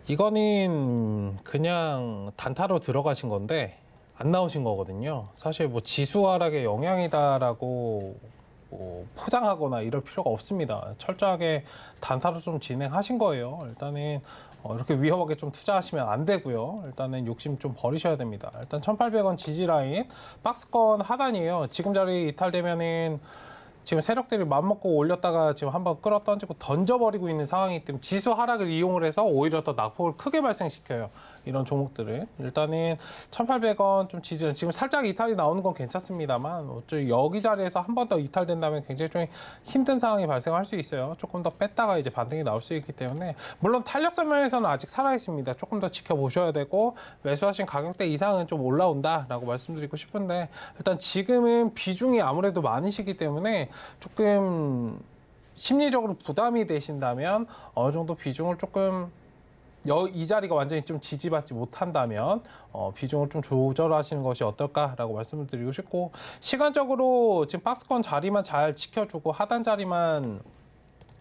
이거는 그냥 단타로 들어가신 건데 안 나오신 거거든요. 사실 뭐 지수 하락의 영향이다라고 뭐 포장하거나 이럴 필요가 없습니다. 철저하게 단타로 좀 진행하신 거예요. 일단은 이렇게 위험하게 좀 투자하시면 안 되고요. 일단은 욕심 좀 버리셔야 됩니다. 일단 1,800원 지지라인 박스권 하단이에요. 지금 자리 이탈되면은 지금 세력들이 맘먹고 올렸다가 지금 한번 끌어던지고 던져버리고 있는 상황이기 때문에 지수 하락을 이용을 해서 오히려 더 낙폭을 크게 발생시켜요. 이런 종목들은 일단은 1,800원 좀 지지는 지금 살짝 이탈이 나오는 건 괜찮습니다만 어차피 여기 자리에서 한 번 더 이탈된다면 굉장히 좀 힘든 상황이 발생할 수 있어요. 조금 더 뺐다가 이제 반등이 나올 수 있기 때문에 물론 탄력성 면에서는 아직 살아 있습니다. 조금 더 지켜보셔야 되고 매수하신 가격대 이상은 좀 올라온다라고 말씀드리고 싶은데 일단 지금은 비중이 아무래도 많으시기 때문에 조금 심리적으로 부담이 되신다면 어느 정도 비중을 조금 이 자리가 완전히 좀 지지받지 못한다면 비중을 좀 조절하시는 것이 어떨까라고 말씀을 드리고 싶고 시간적으로 지금 박스권 자리만 잘 지켜주고 하단 자리만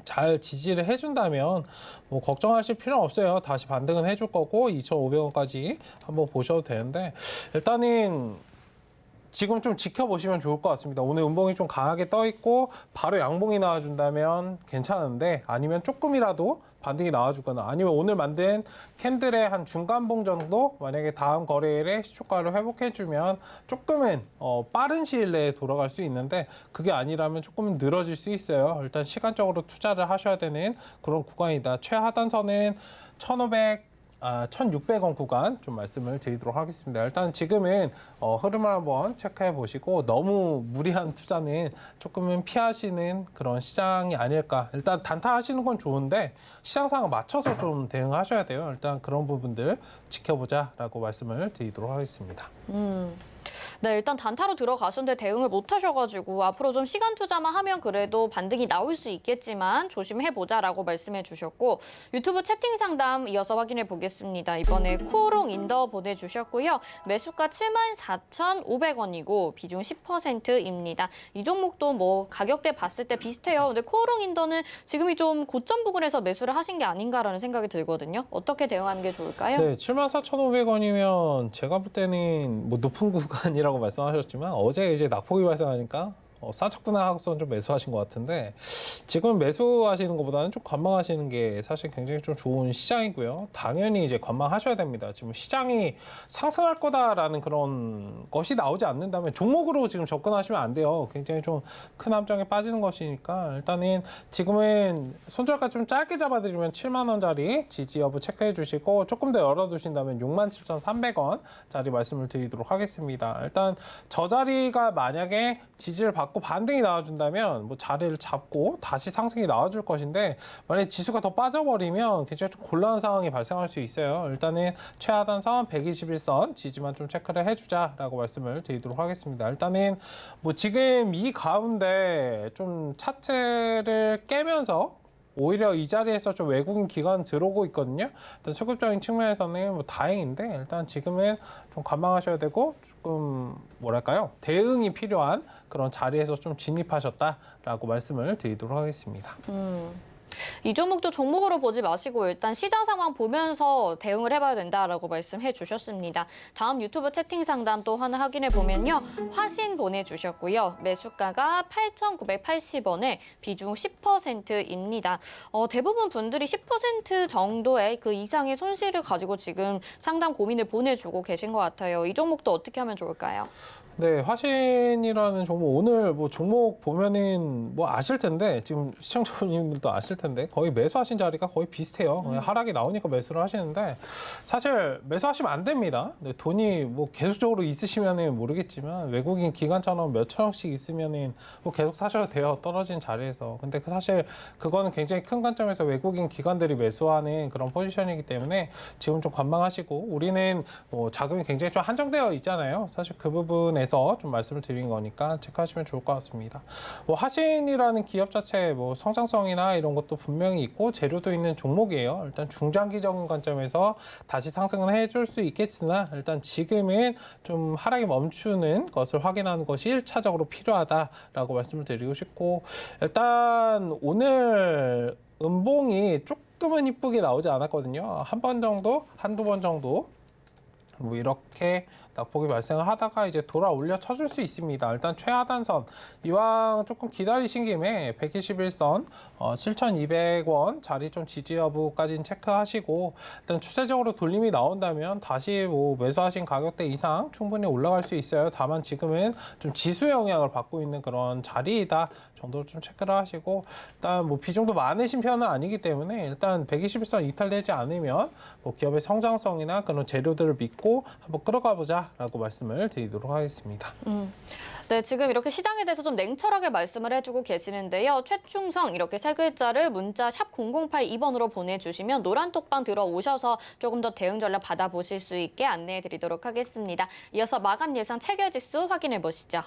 잘 지지를 해준다면 뭐 걱정하실 필요는 없어요. 다시 반등은 해줄 거고 2,500원까지 한번 보셔도 되는데 일단은 지금 좀 지켜보시면 좋을 것 같습니다. 오늘 음봉이 좀 강하게 떠 있고 바로 양봉이 나와준다면 괜찮은데 아니면 조금이라도 반등이 나와주거나 아니면 오늘 만든 캔들의 한 중간봉 정도 만약에 다음 거래일에 시초가를 회복해주면 조금은 빠른 시일 내에 돌아갈 수 있는데 그게 아니라면 조금은 늘어질 수 있어요. 일단 시간적으로 투자를 하셔야 되는 그런 구간이다. 최하단선은 1,600원 구간 좀 말씀을 드리도록 하겠습니다. 일단 지금은 흐름을 한번 체크해 보시고 너무 무리한 투자는 조금은 피하시는 그런 시장이 아닐까. 일단 단타 하시는 건 좋은데 시장 상황 맞춰서 좀 대응하셔야 돼요. 일단 그런 부분들 지켜보자라고 말씀을 드리도록 하겠습니다. 네, 일단 단타로 들어가셨는데 대응을 못 하셔가지고 앞으로 좀 시간 투자만 하면 그래도 반등이 나올 수 있겠지만 조심해보자라고 말씀해 주셨고 유튜브 채팅 상담 이어서 확인해 보겠습니다. 이번에 코오롱 인더 보내주셨고요. 매수가 74,500원이고 비중 10%입니다. 이 종목도 뭐 가격대 봤을 때 비슷해요. 근데 코오롱 인더는 지금이 좀 고점 부근에서 매수를 하신 게 아닌가라는 생각이 들거든요. 어떻게 대응하는 게 좋을까요? 네, 74,500원이면 제가 볼 때는 뭐 높은 구간이라고 말씀하셨지만 어제 이제 낙폭이 발생하니까 싸졌구나 하고서 좀 매수하신 것 같은데 지금 매수하시는 것보다는 좀 관망하시는 게 사실 굉장히 좀 좋은 시장이고요. 당연히 이제 관망하셔야 됩니다. 지금 시장이 상승할 거다라는 그런 것이 나오지 않는다면 종목으로 지금 접근하시면 안 돼요. 굉장히 좀 큰 함정에 빠지는 것이니까 일단은 지금은 손절가 좀 짧게 잡아드리면 7만 원짜리 지지 여부 체크해 주시고 조금 더 열어두신다면 67,300원짜리 말씀을 드리도록 하겠습니다. 일단 저 자리가 만약에 지지를 받고 반등이 나와준다면 뭐 자리를 잡고 다시 상승이 나와줄 것인데 만약에 지수가 더 빠져버리면 굉장히 좀 곤란한 상황이 발생할 수 있어요. 일단은 최하단선 121선 지지만 좀 체크를 해주자라고 말씀을 드리도록 하겠습니다. 일단은 뭐 지금 이 가운데 좀 차트를 깨면서 오히려 이 자리에서 좀 외국인 기관 들어오고 있거든요. 일단 수급적인 측면에서는 뭐 다행인데 일단 지금은 좀 관망하셔야 되고 조금 뭐랄까요 대응이 필요한 그런 자리에서 좀 진입하셨다라고 말씀을 드리도록 하겠습니다. 이 종목도 종목으로 보지 마시고 일단 시장 상황 보면서 대응을 해봐야 된다라고 말씀해 주셨습니다. 다음 유튜브 채팅 상담 또 하나 확인해 보면요. 화신 보내주셨고요. 매수가가 8,980원에 비중 10%입니다. 대부분 분들이 10% 정도의 그 이상의 손실을 가지고 지금 상담 고민을 보내주고 계신 것 같아요. 이 종목도 어떻게 하면 좋을까요? 네, 화신이라는 종목 오늘 뭐 종목 보면은 뭐 아실 텐데 지금 시청자분들도 아실 텐데 거의 매수하신 자리가 거의 비슷해요. 그냥 하락이 나오니까 매수를 하시는데 사실 매수하시면 안 됩니다. 네, 돈이 뭐 계속적으로 있으시면은 모르겠지만 외국인 기관처럼 몇천 원씩 있으면은 뭐 계속 사셔도 돼요. 떨어진 자리에서. 근데 사실 그거는 굉장히 큰 관점에서 외국인 기관들이 매수하는 그런 포지션이기 때문에 지금 좀 관망하시고 우리는 뭐 자금이 굉장히 좀 한정되어 있잖아요. 사실 그 부분에서 좀 말씀을 드린 거니까 체크하시면 좋을 것 같습니다. 뭐 화신이라는 기업 자체 뭐 성장성이나 이런 것도 분명히 있고 재료도 있는 종목이에요. 일단 중장기적인 관점에서 다시 상승은 해줄 수 있겠으나 일단 지금은 좀 하락이 멈추는 것을 확인하는 것이 1차적으로 필요하다라고 말씀을 드리고 싶고 일단 오늘 음봉이 조금은 이쁘게 나오지 않았거든요. 한 번 정도, 한두 번 정도 뭐 이렇게 낙폭이 발생을 하다가 이제 돌아 올려 쳐줄 수 있습니다. 일단 최하단선 이왕 조금 기다리신 김에 121선 7,200원 자리 좀 지지 여부까지는 체크하시고 일단 추세적으로 돌림이 나온다면 다시 뭐 매수하신 가격대 이상 충분히 올라갈 수 있어요. 다만 지금은 좀 지수 영향을 받고 있는 그런 자리이다 정도로 좀 체크를 하시고 일단 뭐 비중도 많으신 편은 아니기 때문에 일단 121선 이탈되지 않으면 뭐 기업의 성장성이나 그런 재료들을 믿고 한번 끌어가 보자라고 말씀을 드리도록 하겠습니다. 네, 지금 이렇게 시장에 대해서 좀 냉철하게 말씀을 해주고 계시는데요. 최충성 이렇게 세 글자를 문자 샵 0082번으로 보내주시면 노란톡방 들어오셔서 조금 더 대응 전략 받아보실 수 있게 안내해 드리도록 하겠습니다. 이어서 마감 예상 체결지수 확인해 보시죠.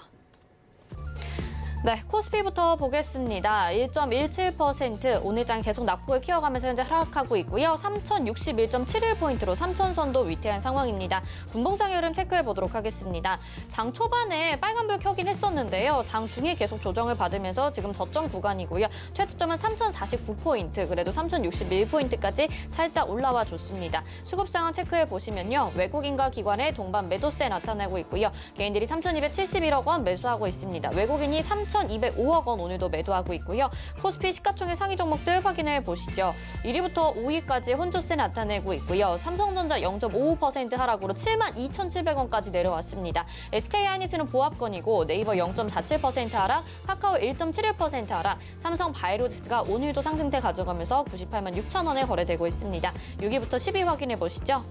네, 코스피부터 보겠습니다. 1.17% 오늘장 계속 낙폭을 키워가면서 현재 하락하고 있고요. 3061.71포인트로 3000선도 위태한 상황입니다. 분봉상의 흐름 체크해 보도록 하겠습니다. 장 초반에 빨간불 켜긴 했었는데요. 장 중에 계속 조정을 받으면서 지금 저점 구간이고요. 최저점은 3049포인트, 그래도 3061포인트까지 살짝 올라와 줬습니다. 수급 상황 체크해 보시면요. 외국인과 기관의 동반 매도세 나타나고 있고요. 개인들이 3271억 원 매수하고 있습니다. 외국인이 3,205억 원 오늘도 매도하고 있고요. 코스피 시가총액 상위 종목들 확인해 보시죠. 1위부터 5위까지 혼조세 나타내고 있고요. 삼성전자 0.55% 하락으로 72,700원까지 내려왔습니다. SK하이닉스는 보합권이고 네이버 0.47% 하락, 카카오 1.71% 하락, 삼성바이오로직스가 오늘도 상승세 가져가면서 98만 6천 원에 거래되고 있습니다. 6위부터 10위 확인해 보시죠.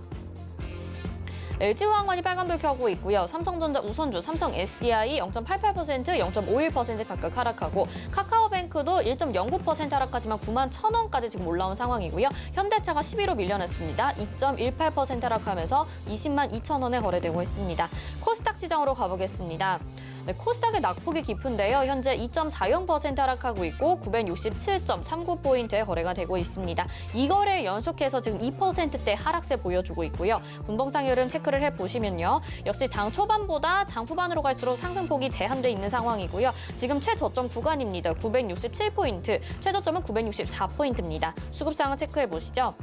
LG화학만이 빨간불 켜고 있고요. 삼성전자 우선주, 삼성 SDI 0.88%, 0.51% 각각 하락하고 카카오뱅크도 1.09% 하락하지만 9만 1,000원까지 지금 올라온 상황이고요. 현대차가 11로 밀려났습니다. 2.18% 하락하면서 20만 2,000원에 거래되고 있습니다. 코스닥 시장으로 가보겠습니다. 네, 코스닥의 낙폭이 깊은데요. 현재 2.40% 하락하고 있고 967.39포인트에 거래가 되고 있습니다. 이 거래 연속해서 지금 2%대 하락세 보여주고 있고요. 분봉상 흐름 체크를 해보시면요. 역시 장 초반보다 장 후반으로 갈수록 상승폭이 제한돼 있는 상황이고요. 지금 최저점 구간입니다. 967포인트, 최저점은 964포인트입니다. 수급 상황 체크해보시죠.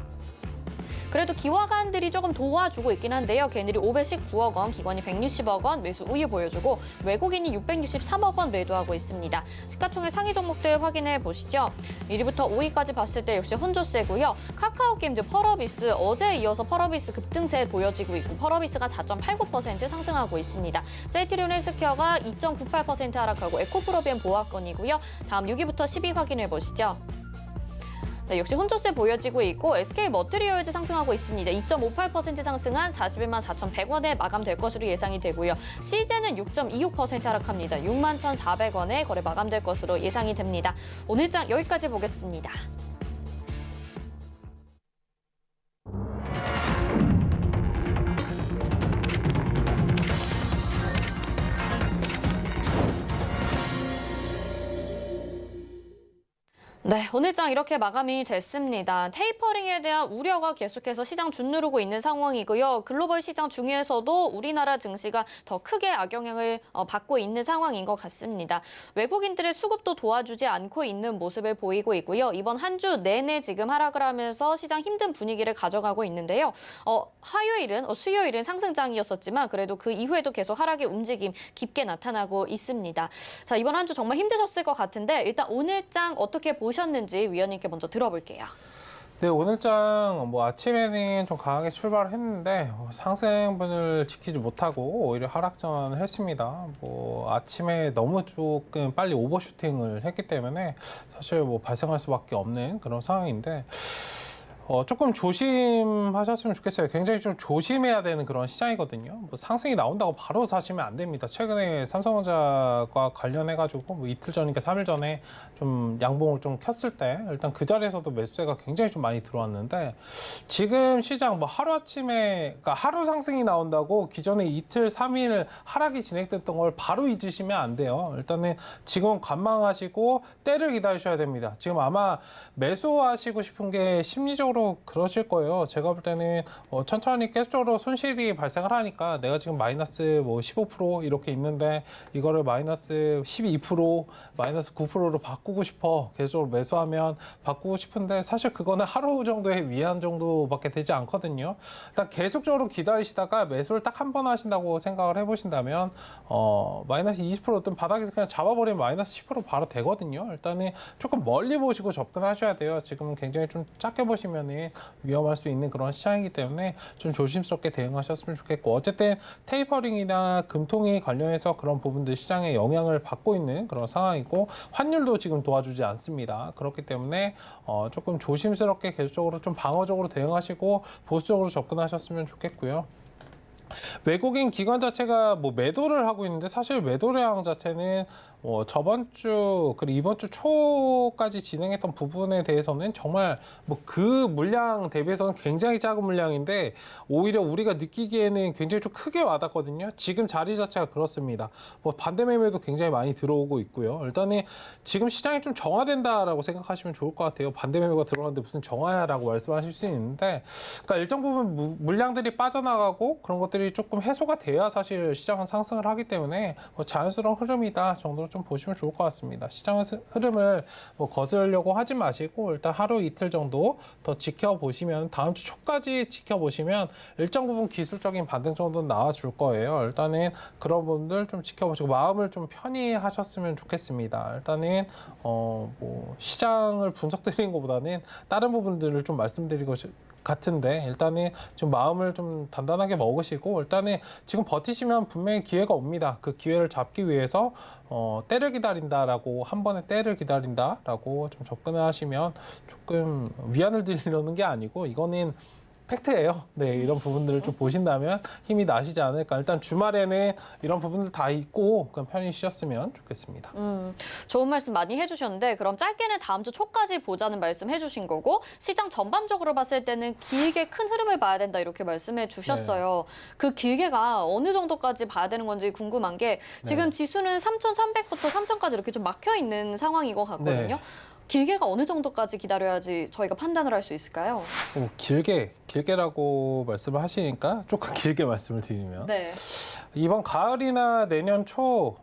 그래도 기관들이 조금 도와주고 있긴 한데요. 걔네들이 519억 원, 기관이 160억 원 매수 우위 보여주고 외국인이 663억 원 매도하고 있습니다. 시가총액 상위 종목들 확인해 보시죠. 1위부터 5위까지 봤을 때 역시 혼조세고요. 카카오게임즈, 펄어비스 어제에 이어서 펄어비스 급등세 보여지고 있고 펄어비스가 4.89% 상승하고 있습니다. 셀트리온 헬스케어가 2.98% 하락하고 에코프로비엠 보합권이고요. 다음 6위부터 10위 확인해 보시죠. 네, 역시 혼조세 보여지고 있고 SK머티리얼즈 상승하고 있습니다. 2.58% 상승한 41만 4,100원에 마감될 것으로 예상이 되고요. CJ는 6.26% 하락합니다. 6만 1,400원에 거래 마감될 것으로 예상이 됩니다. 오늘 장 여기까지 보겠습니다. 네, 오늘 장 이렇게 마감이 됐습니다. 테이퍼링에 대한 우려가 계속해서 시장 주누르고 있는 상황이고요. 글로벌 시장 중에서도 우리나라 증시가 더 크게 악영향을 받고 있는 상황인 것 같습니다. 외국인들의 수급도 도와주지 않고 있는 모습을 보이고 있고요. 이번 한 주 내내 지금 하락을 하면서 시장 힘든 분위기를 가져가고 있는데요. 수요일은 상승장이었었지만 그래도 그 이후에도 계속 하락의 움직임 깊게 나타나고 있습니다. 자, 이번 한 주 정말 힘드셨을 것 같은데 일단 오늘 장 어떻게 보셨는지 위원님께 먼저 들어볼게요. 네, 오늘장 아침에는 좀 강하게 출발을 했는데 상승분을 지키지 못하고 오히려 하락전을 했습니다. 아침에 너무 조금 빨리 오버슈팅을 했기 때문에 사실 발생할 수밖에 없는 그런 상황인데 조금 조심하셨으면 좋겠어요. 굉장히 좀 조심해야 되는 그런 시장이거든요. 상승이 나온다고 바로 사시면 안 됩니다. 최근에 삼성전자과 관련해가지고 이틀 전이니까 3일 전에 좀 양봉을 좀 켰을 때 일단 그 자리에서도 매수세가 굉장히 좀 많이 들어왔는데 지금 시장 하루아침에 그러니까 하루 상승이 나온다고 기존에 이틀, 3일 하락이 진행됐던 걸 바로 잊으시면 안 돼요. 일단은 지금 관망하시고 때를 기다리셔야 됩니다. 지금 아마 매수하시고 싶은 게 심리적으로 실제로 그러실 거예요. 제가 볼 때는 천천히 계속적으로 손실이 발생을 하니까 내가 지금 마이너스 뭐 15% 이렇게 있는데 이거를 마이너스 12%, 마이너스 9%로 바꾸고 싶어. 계속적으로 매수하면 바꾸고 싶은데 사실 그거는 하루 정도의 위안 정도밖에 되지 않거든요. 일단 계속적으로 기다리시다가 매수를 딱 한 번 하신다고 생각을 해보신다면 마이너스 20%든 바닥에서 그냥 잡아버리면 마이너스 10% 바로 되거든요. 일단은 조금 멀리 보시고 접근하셔야 돼요. 지금은 굉장히 좀 작게 보시면은 위험할 수 있는 그런 시장이기 때문에 좀 조심스럽게 대응하셨으면 좋겠고, 어쨌든 테이퍼링이나 금통위 관련해서 그런 부분들 시장에 영향을 받고 있는 그런 상황이고, 환율도 지금 도와주지 않습니다. 그렇기 때문에 조금 조심스럽게 계속적으로 좀 방어적으로 대응하시고 보수적으로 접근하셨으면 좋겠고요. 외국인 기관 자체가 뭐 매도를 하고 있는데, 사실 매도량 자체는 저번 주 그리고 이번 주 초까지 진행했던 부분에 대해서는 정말 뭐 그 물량 대비해서는 굉장히 작은 물량인데 오히려 우리가 느끼기에는 굉장히 좀 크게 와닿거든요. 지금 자리 자체가 그렇습니다. 뭐 반대 매매도 굉장히 많이 들어오고 있고요. 일단은 지금 시장이 좀 정화된다라고 생각하시면 좋을 것 같아요. 반대 매매가 들어오는데 무슨 정화야라고 말씀하실 수 있는데, 그러니까 일정 부분 물량들이 빠져나가고 그런 것들이 조금 해소가 돼야 사실 시장은 상승을 하기 때문에 뭐 자연스러운 흐름이다 정도로 좀 보시면 좋을 것 같습니다. 시장의 흐름을 뭐 거스르려고 하지 마시고 일단 하루 이틀 정도 더 지켜보시면, 다음 주 초까지 지켜보시면 일정 부분 기술적인 반등 정도는 나와줄 거예요. 일단은 그런 분들 좀 지켜보시고 마음을 좀 편히 하셨으면 좋겠습니다. 일단은 뭐 시장을 분석드리는 것보다는 다른 부분들을 좀 말씀드리고 같은데, 일단은 지금 마음을 좀 단단하게 먹으시고 일단은 지금 버티시면 분명히 기회가 옵니다. 그 기회를 잡기 위해서 때를 기다린다라고, 한 번에 때를 기다린다라고 좀 접근을 하시면, 조금 위안을 드리려는 게 아니고 이거는 팩트예요. 네, 이런 부분들을 좀 보신다면 힘이 나시지 않을까. 일단 주말에는 이런 부분들 다 있고 그냥 편히 쉬었으면 좋겠습니다. 좋은 말씀 많이 해주셨는데, 그럼 짧게는 다음 주 초까지 보자는 말씀 해주신 거고, 시장 전반적으로 봤을 때는 길게 큰 흐름을 봐야 된다 이렇게 말씀해 주셨어요. 그 길게가 어느 정도까지 봐야 되는 건지 궁금한 게, 지금 지수는 3,300부터 3,000까지 이렇게 좀 막혀 있는 상황인 것 같거든요. 길게가 어느 정도까지 기다려야지 저희가 판단을 할 수 있을까요? 길게라고 말씀을 하시니까 조금 길게 말씀을 드리면, 네. 이번 가을이나 내년 초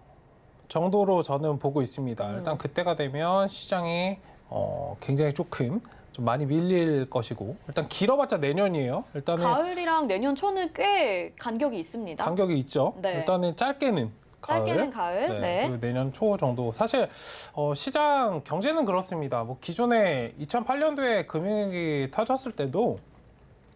정도로 저는 보고 있습니다. 일단 그때가 되면 시장이 굉장히 조금 좀 많이 밀릴 것이고, 일단 길어봤자 내년이에요. 일단은 가을이랑 내년 초는 꽤 간격이 있습니다. 간격이 있죠. 네. 일단은 짧게는 가을. 네. 그리고 내년 초 정도. 사실 시장 경제는 그렇습니다. 뭐 기존에 2008년도에 금융위기 터졌을 때도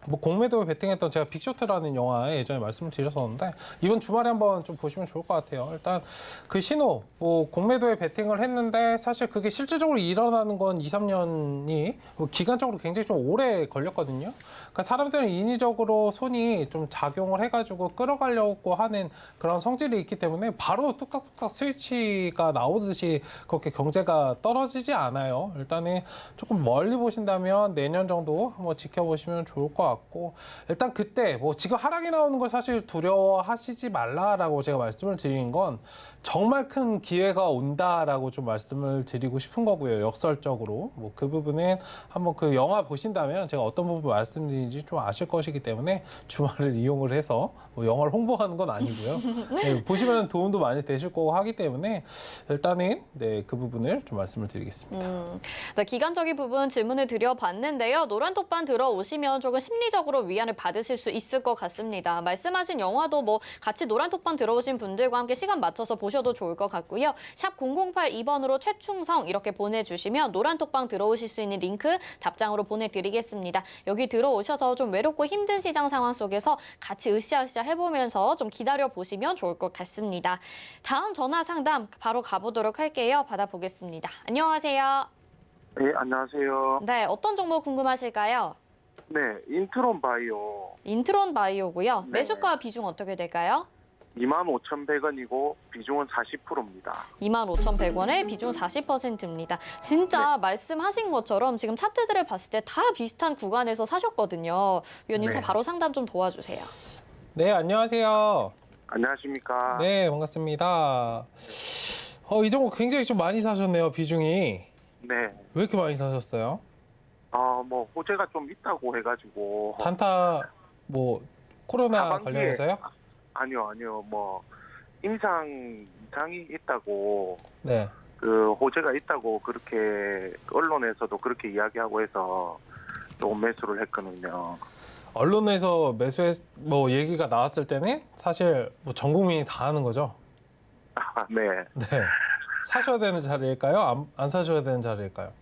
뭐 공매도에 베팅했던, 제가 빅쇼트라는 영화에 예전에 말씀을 드렸었는데 이번 주말에 한번 좀 보시면 좋을 것 같아요. 일단 그 신호, 뭐 공매도에 베팅을 했는데 사실 그게 실질적으로 일어나는 건 2, 3년이 뭐 기간적으로 굉장히 좀 오래 걸렸거든요. 그러니까 사람들은 인위적으로 손이 좀 작용을 해가지고 끌어가려고 하는 그런 성질이 있기 때문에 바로 뚝딱뚝딱 스위치가 나오듯이 그렇게 경제가 떨어지지 않아요. 일단은 조금 멀리 보신다면 내년 정도 한번 지켜보시면 좋을 것 같고, 일단 그때 뭐 지금 하락이 나오는 걸 사실 두려워하시지 말라라고 제가 말씀을 드리는 건, 정말 큰 기회가 온다라고 좀 말씀을 드리고 싶은 거고요. 역설적으로 뭐 그 부분은 한번 그 영화 보신다면 제가 어떤 부분 말씀드리는지 좀 아실 것이기 때문에 주말을 이용을 해서 뭐 영화를 홍보하는 건 아니고요. 네, 보시면 도움도 많이 되실 거고 하기 때문에 일단은 그 부분을 좀 말씀을 드리겠습니다. 네, 기간적인 부분 질문을 드려봤는데요. 노란 톡방 들어오시면 조금 심리적으로 위안을 받으실 수 있을 것 같습니다. 말씀하신 영화도 뭐 같이 노란 톡방 들어오신 분들과 함께 시간 맞춰서 보셔도 좋을 것 같고요. 샵 0082번으로 최충성 이렇게 보내주시면 노란 톡방 들어오실 수 있는 링크 답장으로 보내드리겠습니다. 여기 들어오셔서 좀 외롭고 힘든 시장 상황 속에서 같이 으쌰으쌰 해보면서 좀 기다려보시면 좋을 것 같습니다. 다음 전화 상담 바로 가보도록 할게요. 받아보겠습니다. 안녕하세요. 네, 안녕하세요. 네, 어떤 정보 궁금하실까요? 네, 인트론 바이오 인트론 바이오고요. 네. 매수가 비중 어떻게 될까요? 25,100원이고 비중은 40%입니다. 25,100원에 비중 40%입니다. 진짜 말씀하신 것처럼 지금 차트들을 봤을 때 다 비슷한 구간에서 사셨거든요. 위원님 네. 바로 상담 좀 도와주세요. 네, 안녕하세요. 안녕하십니까? 네, 반갑습니다. 이 종목 굉장히 좀 많이 사셨네요, 비중이. 네. 왜 이렇게 많이 사셨어요? 뭐 호재가 좀 있다고 해가지고. 단타 뭐 코로나 하반기에- 관련해서요? 아니요. 뭐 임상이 있다고 네. 그 호재가 있다고 그렇게 언론에서도 그렇게 이야기하고 해서 조금 매수를 했거든요. 언론에서 매수해 뭐 얘기가 나왔을 때는 사실 뭐 전 국민이 다 아는 거죠. 네. 네. 사셔야 되는 자리일까요? 안 사셔야 되는 자리일까요?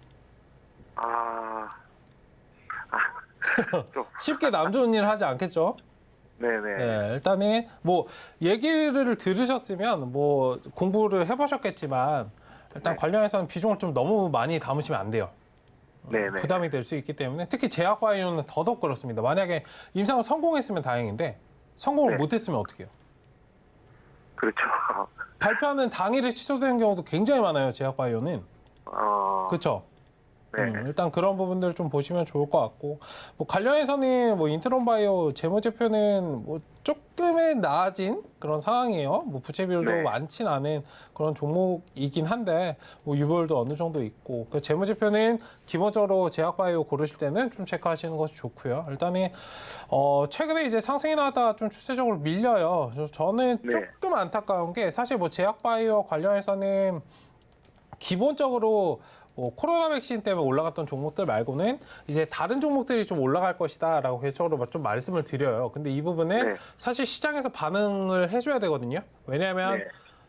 좀, 쉽게 남 좋은 일 하지 않겠죠? 네네. 네, 일단은 뭐 얘기를 들으셨으면 뭐 공부를 해보셨겠지만 일단 네. 관련해서는 비중을 좀 너무 많이 담으시면 안 돼요. 네네. 부담이 될 수 있기 때문에 특히 제약바이오는 더더욱 그렇습니다. 만약에 임상을 성공했으면 다행인데 성공을 네. 못했으면 어떡해요? 그렇죠. 발표하는 당일에 취소되는 경우도 굉장히 많아요. 제약바이오는. 그렇죠? 네. 일단 그런 부분들 좀 보시면 좋을 것 같고 뭐 관련해서는 뭐 인트론바이오 재무제표는 뭐 조금의 나아진 그런 상황이에요. 뭐 부채 비율도 네. 많진 않은 그런 종목이긴 한데 뭐 유보율도 어느 정도 있고 그 재무제표는 기본적으로 제약바이오 고르실 때는 좀 체크하시는 것이 좋고요. 일단은 최근에 이제 상승이 나왔다가 좀 추세적으로 밀려요. 그래서 저는 네. 조금 안타까운 게 사실 뭐 제약바이오 관련해서는 기본적으로 뭐 코로나 백신 때문에 올라갔던 종목들 말고는 이제 다른 종목들이 좀 올라갈 것이다라고 개인적으로 좀 말씀을 드려요. 근데 이 부분은 네. 사실 시장에서 반응을 해줘야 되거든요. 왜냐하면 네.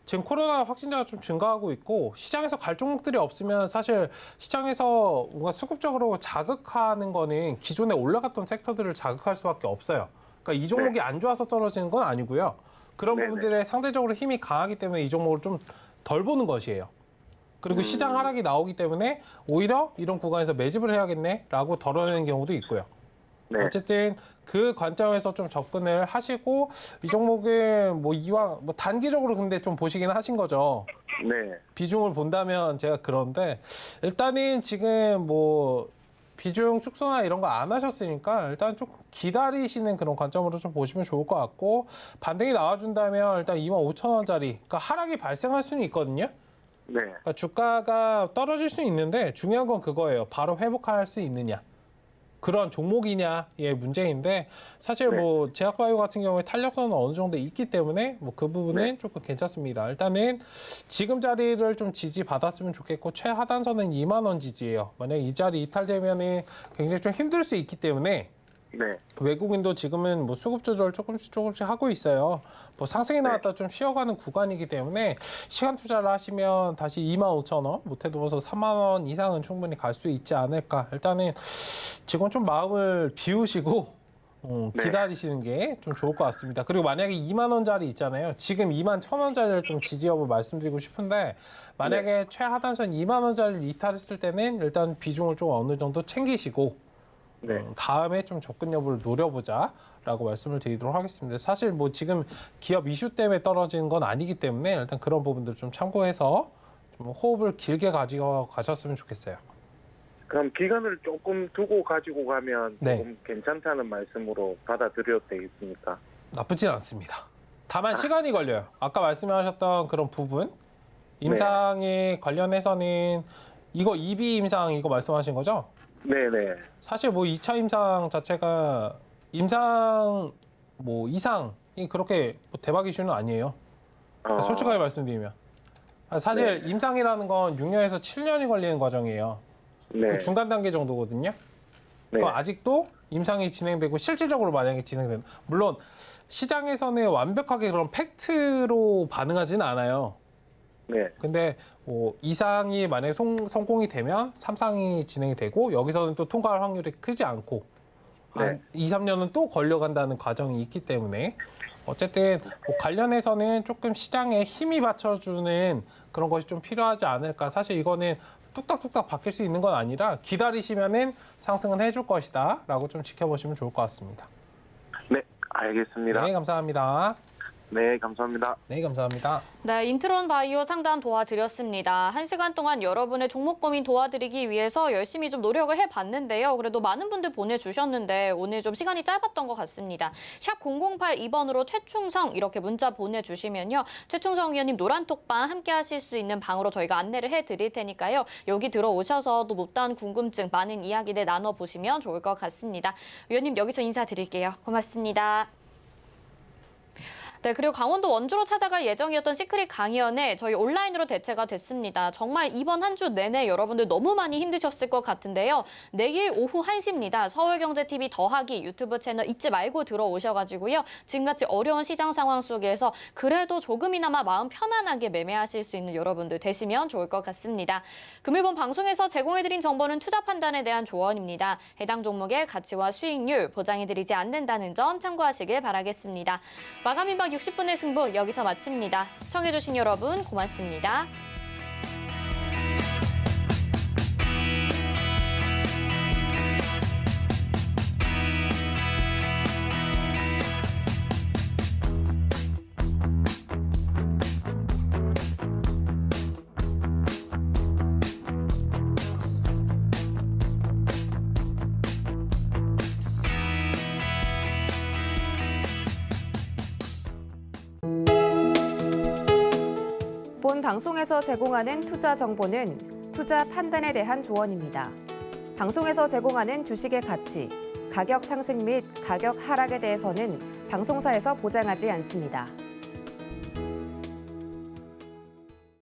지금 코로나 확진자가 좀 증가하고 있고 시장에서 갈 종목들이 없으면 사실 시장에서 뭔가 수급적으로 자극하는 거는 기존에 올라갔던 섹터들을 자극할 수밖에 없어요. 그러니까 이 종목이 안 좋아서 떨어지는 건 아니고요. 그런 네네. 부분들에 상대적으로 힘이 강하기 때문에 이 종목을 좀 덜 보는 것이에요. 그리고 시장 하락이 나오기 때문에 오히려 이런 구간에서 매집을 해야겠네라고 덜어내는 경우도 있고요. 네. 어쨌든 그 관점에서 좀 접근을 하시고 이 종목은 뭐 이왕 뭐 단기적으로 근데 좀 보시긴 하신 거죠. 네. 비중을 본다면 제가 그런데 일단은 지금 뭐 비중 축소나 이런 거 안 하셨으니까 일단 좀 기다리시는 그런 관점으로 좀 보시면 좋을 것 같고 반등이 나와준다면 일단 25,000원짜리 그러니까 하락이 발생할 수는 있거든요. 네. 그러니까 주가가 떨어질 수 있는데 중요한 건 그거예요. 바로 회복할 수 있느냐. 그런 종목이냐의 문제인데 사실 네. 뭐 제약바이오 같은 경우에 탄력성은 어느 정도 있기 때문에 뭐 그 부분은 네. 조금 괜찮습니다. 일단은 지금 자리를 좀 지지받았으면 좋겠고 최하단선은 2만 원 지지예요. 만약 이 자리 이탈되면은 굉장히 좀 힘들 수 있기 때문에 네. 외국인도 지금은 뭐 수급 조절 조금씩 하고 있어요. 뭐 상승이 나왔다 좀 쉬어가는 구간이기 때문에 시간 투자를 하시면 다시 25,000원, 못해도 3만 원 이상은 충분히 갈 수 있지 않을까. 일단은 지금 좀 마음을 비우시고 네. 기다리시는 게 좀 좋을 것 같습니다. 그리고 만약에 2만 원짜리 있잖아요. 지금 2만 1,000원짜리를 좀 지지 여부 말씀드리고 싶은데 만약에 최하단선 2만 원짜리를 이탈했을 때는 일단 비중을 좀 어느 정도 챙기시고 네. 다음에 좀 접근 여부를 노려보자라고 말씀을 드리도록 하겠습니다. 사실 뭐 지금 기업 이슈 때문에 떨어지는 건 아니기 때문에 일단 그런 부분들 좀 참고해서 좀 호흡을 길게 가지고 가셨으면 좋겠어요. 그럼 기간을 조금 두고 가지고 가면 네. 조금 괜찮다는 말씀으로 받아들여도 되겠습니까? 나쁘진 않습니다. 다만 시간이 걸려요. 아까 말씀하셨던 그런 부분 임상에 관련해서는 이거 EB 임상 이거 말씀하신 거죠? 네네. 사실 뭐 2차 임상 자체가 임상 뭐 이상이 그렇게 뭐 대박 이슈는 아니에요. 솔직하게 말씀드리면. 사실 네. 임상이라는 건 6년에서 7년이 걸리는 과정이에요. 네. 그 중간 단계 정도거든요. 네. 그러니까 아직도 임상이 진행되고 실질적으로 만약에 진행되는 물론 시장에서는 완벽하게 그런 팩트로 반응하지는 않아요. 네. 근데 뭐 2상이 만약에 성공이 되면 3상이 진행이 되고 여기서는 또 통과할 확률이 크지 않고 한 2, 3년은 또 걸려간다는 과정이 있기 때문에 어쨌든 뭐 관련해서는 조금 시장에 힘이 받쳐주는 그런 것이 좀 필요하지 않을까. 사실 이거는 뚝딱뚝딱 바뀔 수 있는 건 아니라 기다리시면은 상승은 해줄 것이다 라고 좀 지켜보시면 좋을 것 같습니다. 네. 알겠습니다. 네, 감사합니다. 네, 감사합니다. 네, 감사합니다. 네, 인트론 바이오 상담 도와드렸습니다. 1시간 동안 여러분의 종목 고민 도와드리기 위해서 열심히 좀 노력을 해봤는데요. 그래도 많은 분들 보내주셨는데 오늘 좀 시간이 짧았던 것 같습니다. 샵 0082번으로 최충성 이렇게 문자 보내주시면요. 최충성 의원님 노란톡방 함께 하실 수 있는 방으로 저희가 안내를 해드릴 테니까요. 여기 들어오셔서 또 못다한 궁금증 많은 이야기들 나눠보시면 좋을 것 같습니다. 의원님 여기서 인사드릴게요. 고맙습니다. 네, 그리고 강원도 원주로 찾아갈 예정이었던 시크릿 강의연에 저희 온라인으로 대체가 됐습니다. 정말 이번 한 주 내내 여러분들 너무 많이 힘드셨을 것 같은데요. 내일 오후 1시입니다. 서울경제TV 더하기 유튜브 채널 잊지 말고 들어오셔가지고요. 지금같이 어려운 시장 상황 속에서 그래도 조금이나마 마음 편안하게 매매하실 수 있는 여러분들 되시면 좋을 것 같습니다. 금일본 방송에서 제공해드린 정보는 투자 판단에 대한 조언입니다. 해당 종목의 가치와 수익률 보장해드리지 않는다는 점 참고하시길 바라겠습니다. 마감 임박 60분의 승부 여기서 마칩니다. 시청해주신 여러분 고맙습니다. 본 방송에서 제공하는 투자 정보는 투자 판단에 대한 조언입니다. 방송에서 제공하는 주식의 가치, 가격 상승 및 가격 하락에 대해서는 방송사에서 보장하지 않습니다.